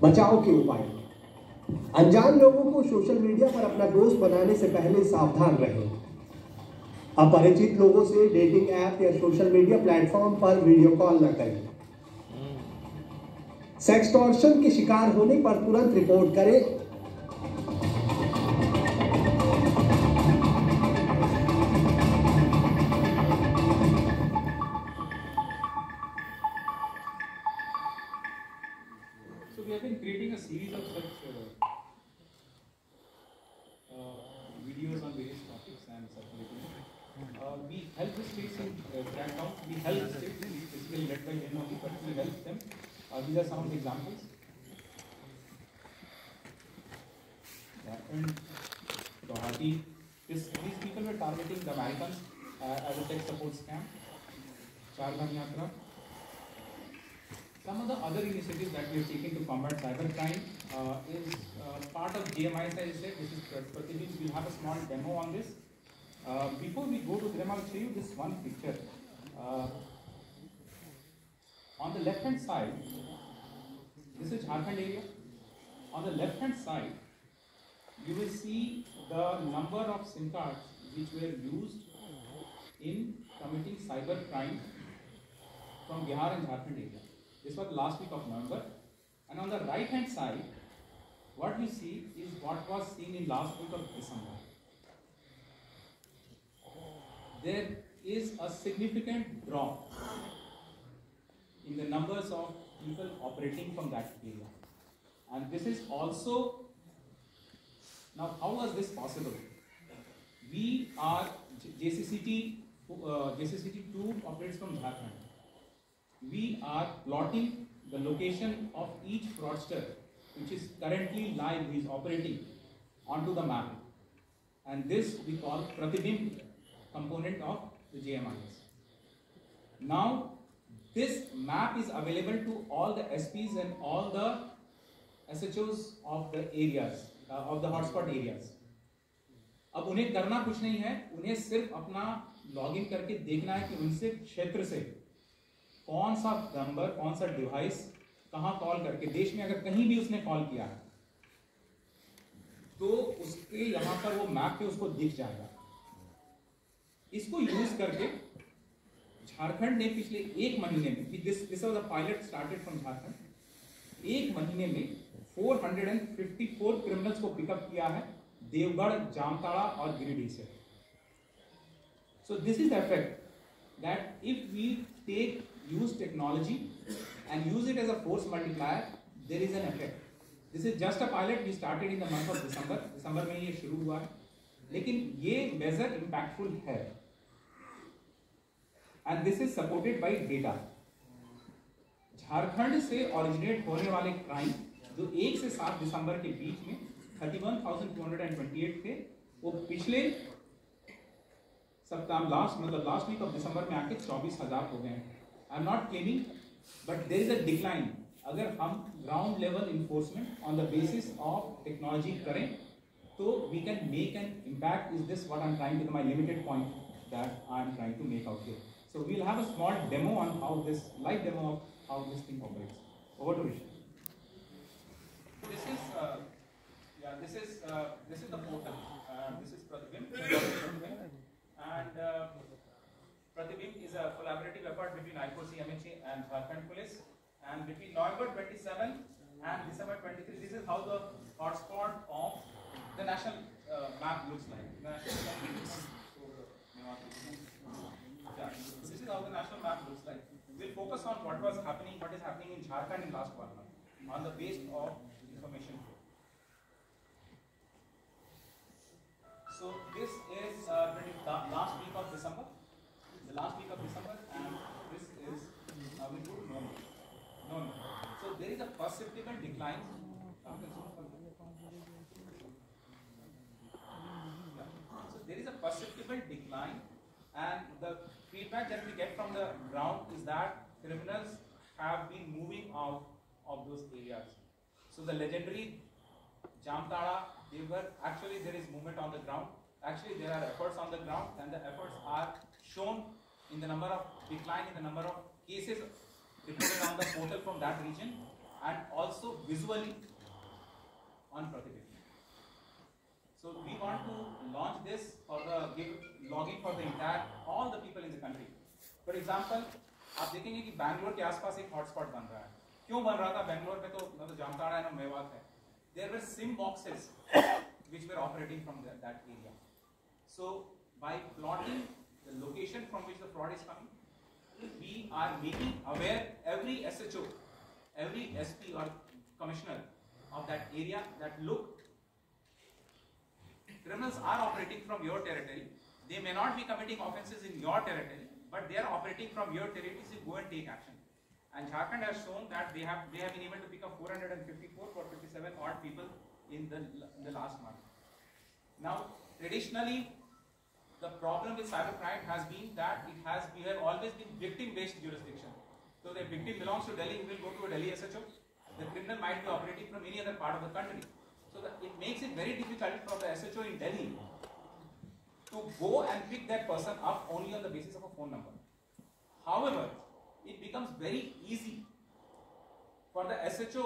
बचाव के उपाय। अनजान लोगों को सोशल मीडिया पर अपना दोस्त बनाने से पहले सावधान रहें। अपरिचित लोगों से डेटिंग ऐप या सोशल मीडिया प्लेटफॉर्म पर वीडियो कॉल न करें। सेक्सटॉर्शन के शिकार होने पर तुरंत रिपोर्ट करें। So we have been creating a series of such videos on various topics and circulating. We help the states in crackdown. We help the states, basically led by MOD, but we help them. These are some of the examples. And Guwahati, these people were targeting the Americans as a tech support scam. Char Dham Yatra. Some of the other initiatives that we have taken to combat cybercrime is part of GMI, as I said. This is Pratibin. We'll have a small demo on this. Before we go to them, I'll show you this one picture. On the left hand side, this is Jharkhand area. On the left hand side, you will see the number of SIM cards which were used in committing cyber crime from Bihar and Jharkhand area. This was last week of November. And on the right hand side, what we see is what was seen in last week of December. There is a significant drop in the numbers of people operating from that area. And this is also, now how was this possible? We are, JCCT2 operates from Jharkhand. We are plotting the location of each fraudster which is currently live, who is operating, onto the map. And this we call Pratibimb. component of the GMIS. Now, this map is available to all the SPs and all the SHOs of the areas, of the hotspot areas. अब उन्हें करना कुछ नहीं है, उन्हें सिर्फ अपना login करके देखना है कि उनसे क्षेत्र से कौन सा नंबर, कौन सा डिवाइस कहां कॉल करके, देश में अगर कहीं भी उसने कॉल किया है तो उसके यहां पर वो मैप पे उसको दिख जाएगा। इसको यूज करके झारखंड ने पिछले एक महीने में, this was a pilot started from Jharkhand, एक महीने में 454 क्रिमिनल्स को पिकअप किया है देवगढ़, जामताड़ा और गिरिडीह से। So this is the effect that if we use technology and use it as a force multiplier, there is an effect. This is just a pilot. We started in the month of December. दिसंबर में ये शुरू हुआ है, लेकिन ये major impactful है। And this is supported by data. Jharkhand से originate होने वाले क्राइम जो 1 से 7 दिसंबर के बीच में 31,228 थे, वो पिछले सप्ताह लास्ट वीक ऑफ दिसंबर में आके 24,000 हो गए हैं। I am not claiming, but there is a decline. अगर हम ground level enforcement on the basis of technology करें तो we can make an impact. Is this what I am trying to, my limited point that I am trying to make out here. So we will have a small demo on how this, live demo of how this thing operates. Over to Rishi. This is the portal. This is Pratibimb, and Pratibimb is a collaborative effort between I4C, MHA, and Jharkhand Police, and between November 27 and December 23. This is how the hotspot of the national map looks like. This is how the national map looks like. We'll focus on what is happening in Jharkhand in last 1 month on the base of information flow. So this is the last week of December, and this is we do no. So there is a perceptible decline. So there is a perceptible decline, and the feedback that we get from the ground is that criminals have been moving out of those areas. So the legendary Jamtara, Devgarh, actually there is movement on the ground. Actually there are efforts on the ground, and the efforts are shown in the number of decline in the number of cases reported on the portal from that region, and also visually on Pratibimb. So we want to launch this for the login for the entire all the people in the country. For example, आप देखेंगे कि बैंगलोर के आसपास एक hotspot बन रहा है। क्यों बन रहा था? बैंगलोर में तो जामताड़ा है ना, मेवात है। There were SIM boxes which were operating from that area. So by plotting the location from which the fraud is coming, we are making aware every SHO, every SP or commissioner of that area that look, criminals are operating from your territory. They may not be committing offenses in your territory, but they are operating from your territory, so go and take action. And Jharkhand has shown that they have been able to pick up 454 for 57 odd people in the last month. Now, traditionally, the problem with cybercrime has been that we have always been victim-based jurisdiction. So the victim belongs to Delhi, he will go to a Delhi SHO. The criminal might be operating from any other part of the country. So it makes it very difficult for the SHO in Delhi to go and pick that person up only on the basis of a phone number. However, it becomes very easy for the SHO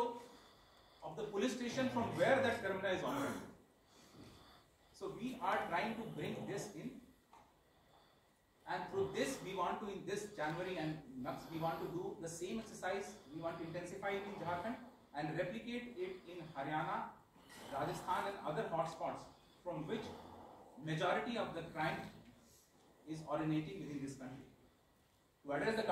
of the police station from where that criminal is operating. So we are trying to bring this in, and through this we want to, in this January and next, we want to do the same exercise. We want to intensify it in Jharkhand and replicate it in Haryana, Rajasthan and other hotspots from which majority of the crime is originating within this country. To address the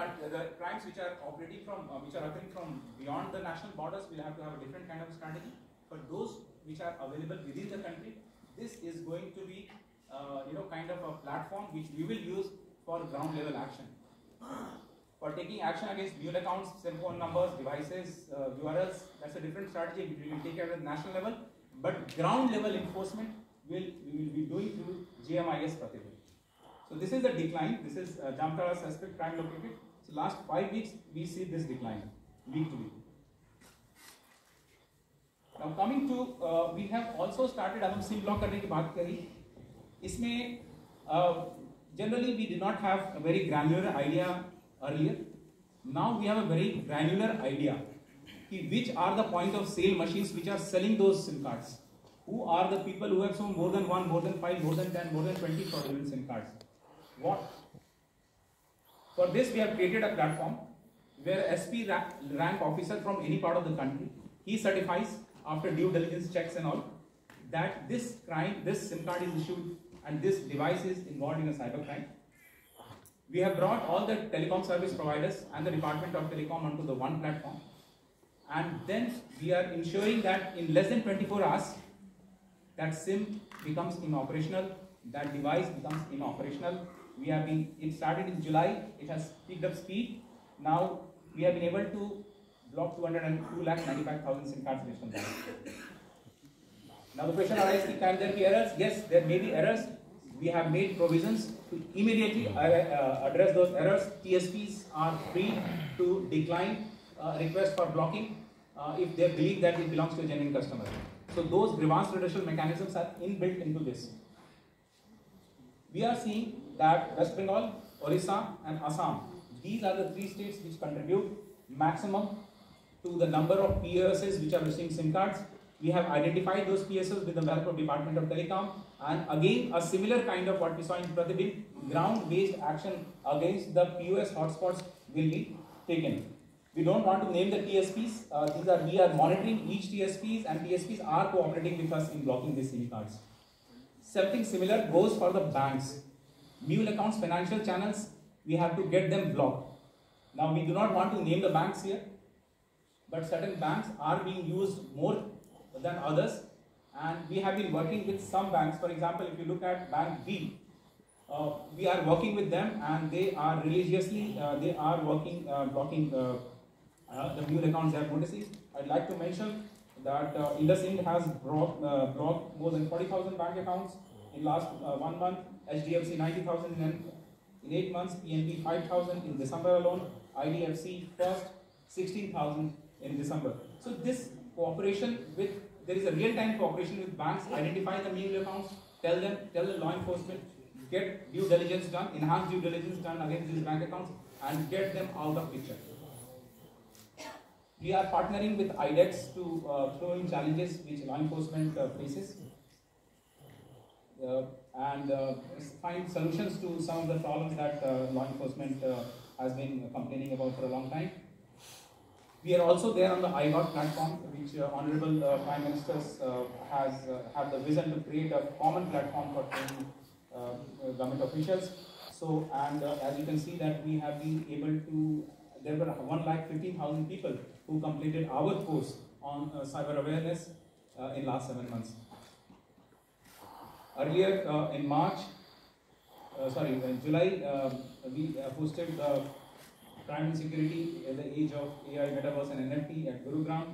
crimes which are operating from, which are occurring from beyond the national borders, we'll have to have a different kind of strategy. For those which are available within the country, this is going to be, kind of a platform which we will use for ground level action. For taking action against mule accounts, cell phone numbers, devices, URLs, that's a different strategy which we will take at the national level. But ground level enforcement we will be doing through GMIS Pratibimb. So this is the decline. This is Jamtara suspect crime located. So last 5 weeks we see this decline week to week. Now coming to we have also started अब हम SIM block करने की बात करी. इसमें generally we did not have a very granular idea earlier. Now we have a very granular idea which are the point of sale machines which are selling those SIM cards. Who are the people who have sold more than 1, more than 5, more than 10, more than 20 fraudulent SIM cards? What? For this we have created a platform where SP rank officer from any part of the country, he certifies after due diligence checks and all that this crime, this SIM card is issued and this device is involved in a cyber crime. We have brought all the telecom service providers and the Department of Telecom onto the one platform, and then we are ensuring that in less than 24 hours that SIM becomes inoperational, that device becomes inoperational. It started in July, it has picked up speed. Now we have been able to block 2,95,000 SIM cards based on that. Now the question arises, can there be errors? Yes, there may be errors. We have made provisions to immediately address those errors. TSPs are free to decline request for blocking if they believe that it belongs to a genuine customer. So those grievance redressal mechanisms are inbuilt into this. We are seeing that West Bengal, Orissa and Assam, these are the 3 states which contribute maximum to the number of POSs which are receiving SIM cards. We have identified those PSOs with the help of Department of Telecom, and again a similar kind of what we saw in Pratibin, ground-based action against the POS hotspots will be taken. We don't want to name the TSPs. We are monitoring each TSPs, and TSPs are cooperating with us in blocking these SIM cards. Something similar goes for the banks. Mule accounts, financial channels, we have to get them blocked. Now we do not want to name the banks here, but certain banks are being used more than others, and we have been working with some banks. For example, if you look at Bank B, we are working with them, and they are religiously working blocking the mule accounts they have noticed. I'd like to mention that IndusInd has blocked more than 40,000 bank accounts in last 1 month. HDFC 90,000 in 8 months. PNB 5,000 in December alone. IDFC first 16,000 in December. So this cooperation with, there is a real-time cooperation with banks, identify the mule accounts, tell the law enforcement, get due diligence done, enhanced due diligence done against these bank accounts, and get them out of picture. We are partnering with IDEX to throw in challenges which law enforcement faces and find solutions to some of the problems that law enforcement has been complaining about for a long time. We are also there on the iGOT platform, which Honorable Prime Minister have the vision to create a common platform for training government officials. So, and as you can see that we have been able to, there were 1,15,000 people who completed our course on cyber awareness in last 7 months. Earlier in July, we hosted the Crime and Security in the Age of AI, Metaverse and NFT at Gurugram,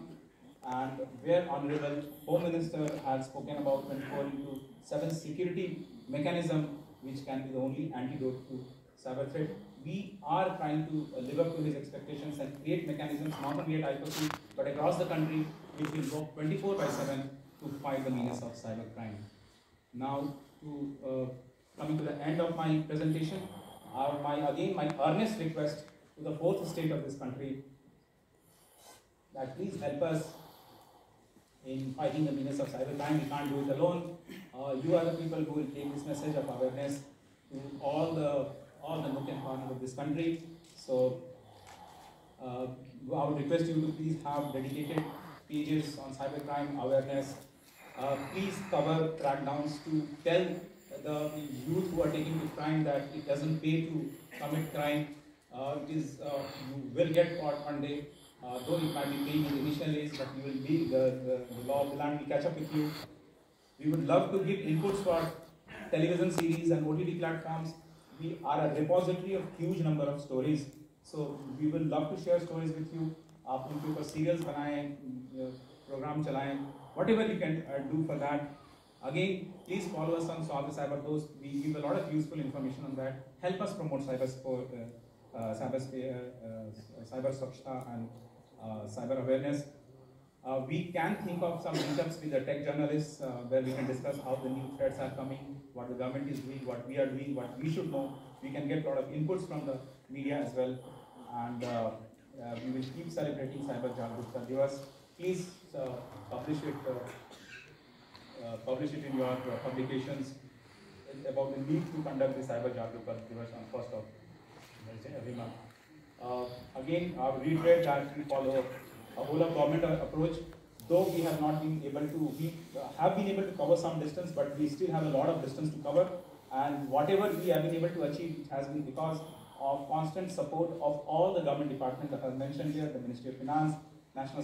and where Honorable Home Minister has spoken about 24/7 security mechanism which can be the only antidote to cyber threat. We are trying to live up to his expectations and create mechanisms not only at IFOC but across the country which will work 24/7 to fight the menace of cyber crime. Now, coming to the end of my presentation, my earnest request to the 4th state of this country that please help us in fighting the menace of cyber crime. We can't do it alone. You are the people who will take this message of awareness to all the nook and corners of this country. So I would request you to please have dedicated pages on cybercrime awareness. Please cover crackdowns to tell the youth who are taking to crime that it doesn't pay to commit crime. You will get caught one day. Though it might be paying in the initial days, but you will be the law of the land will catch up with you. We would love to give inputs for television series and OTT platforms. We are a repository of huge number of stories. So we will love to share stories with you. आप उनके ऊपर serials बनाएं, program चलाएं, whatever you can do for that. Again, please follow us on Solve the Cyber Dose. We give a lot of useful information on that. Help us promote cyber suksha and cyber awareness. We can think of some meetups with the tech journalists where we can discuss how the new threats are coming, what the government is doing, what we are doing, what we should know. We can get a lot of inputs from the media as well. And we will keep celebrating Cyber Jagrukta Divas. Please publish it in your publications about the need to conduct the Cyber Jagrukta Divas on 1st of every month. Again, I will reiterate that we follow a whole of government approach, though we have not been able to, we have been able to cover some distance, but we still have a lot of distance to cover. And whatever we have been able to achieve, it has been because of constant support of all the government departments that are mentioned here, the Ministry of Finance, National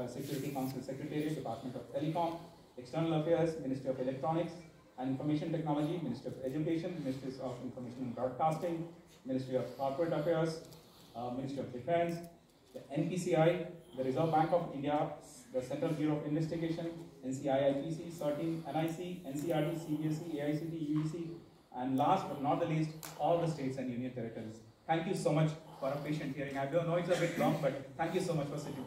Security Council Secretariat, Department of Telecom, External Affairs, Ministry of Electronics and Information Technology, Ministry of Education, Ministries of Information and Broadcasting, Ministry of Corporate Affairs, Ministry of Defense, the NPCI, the Reserve Bank of India, the Central Bureau of Investigation, NCIIPC, CERTIN, NIC, NCRT, CBSE, AICT, UGC, and last but not the least, all the states and union territories. Thank you so much for a patient hearing. I don't know it's a bit long, but thank you so much for sitting.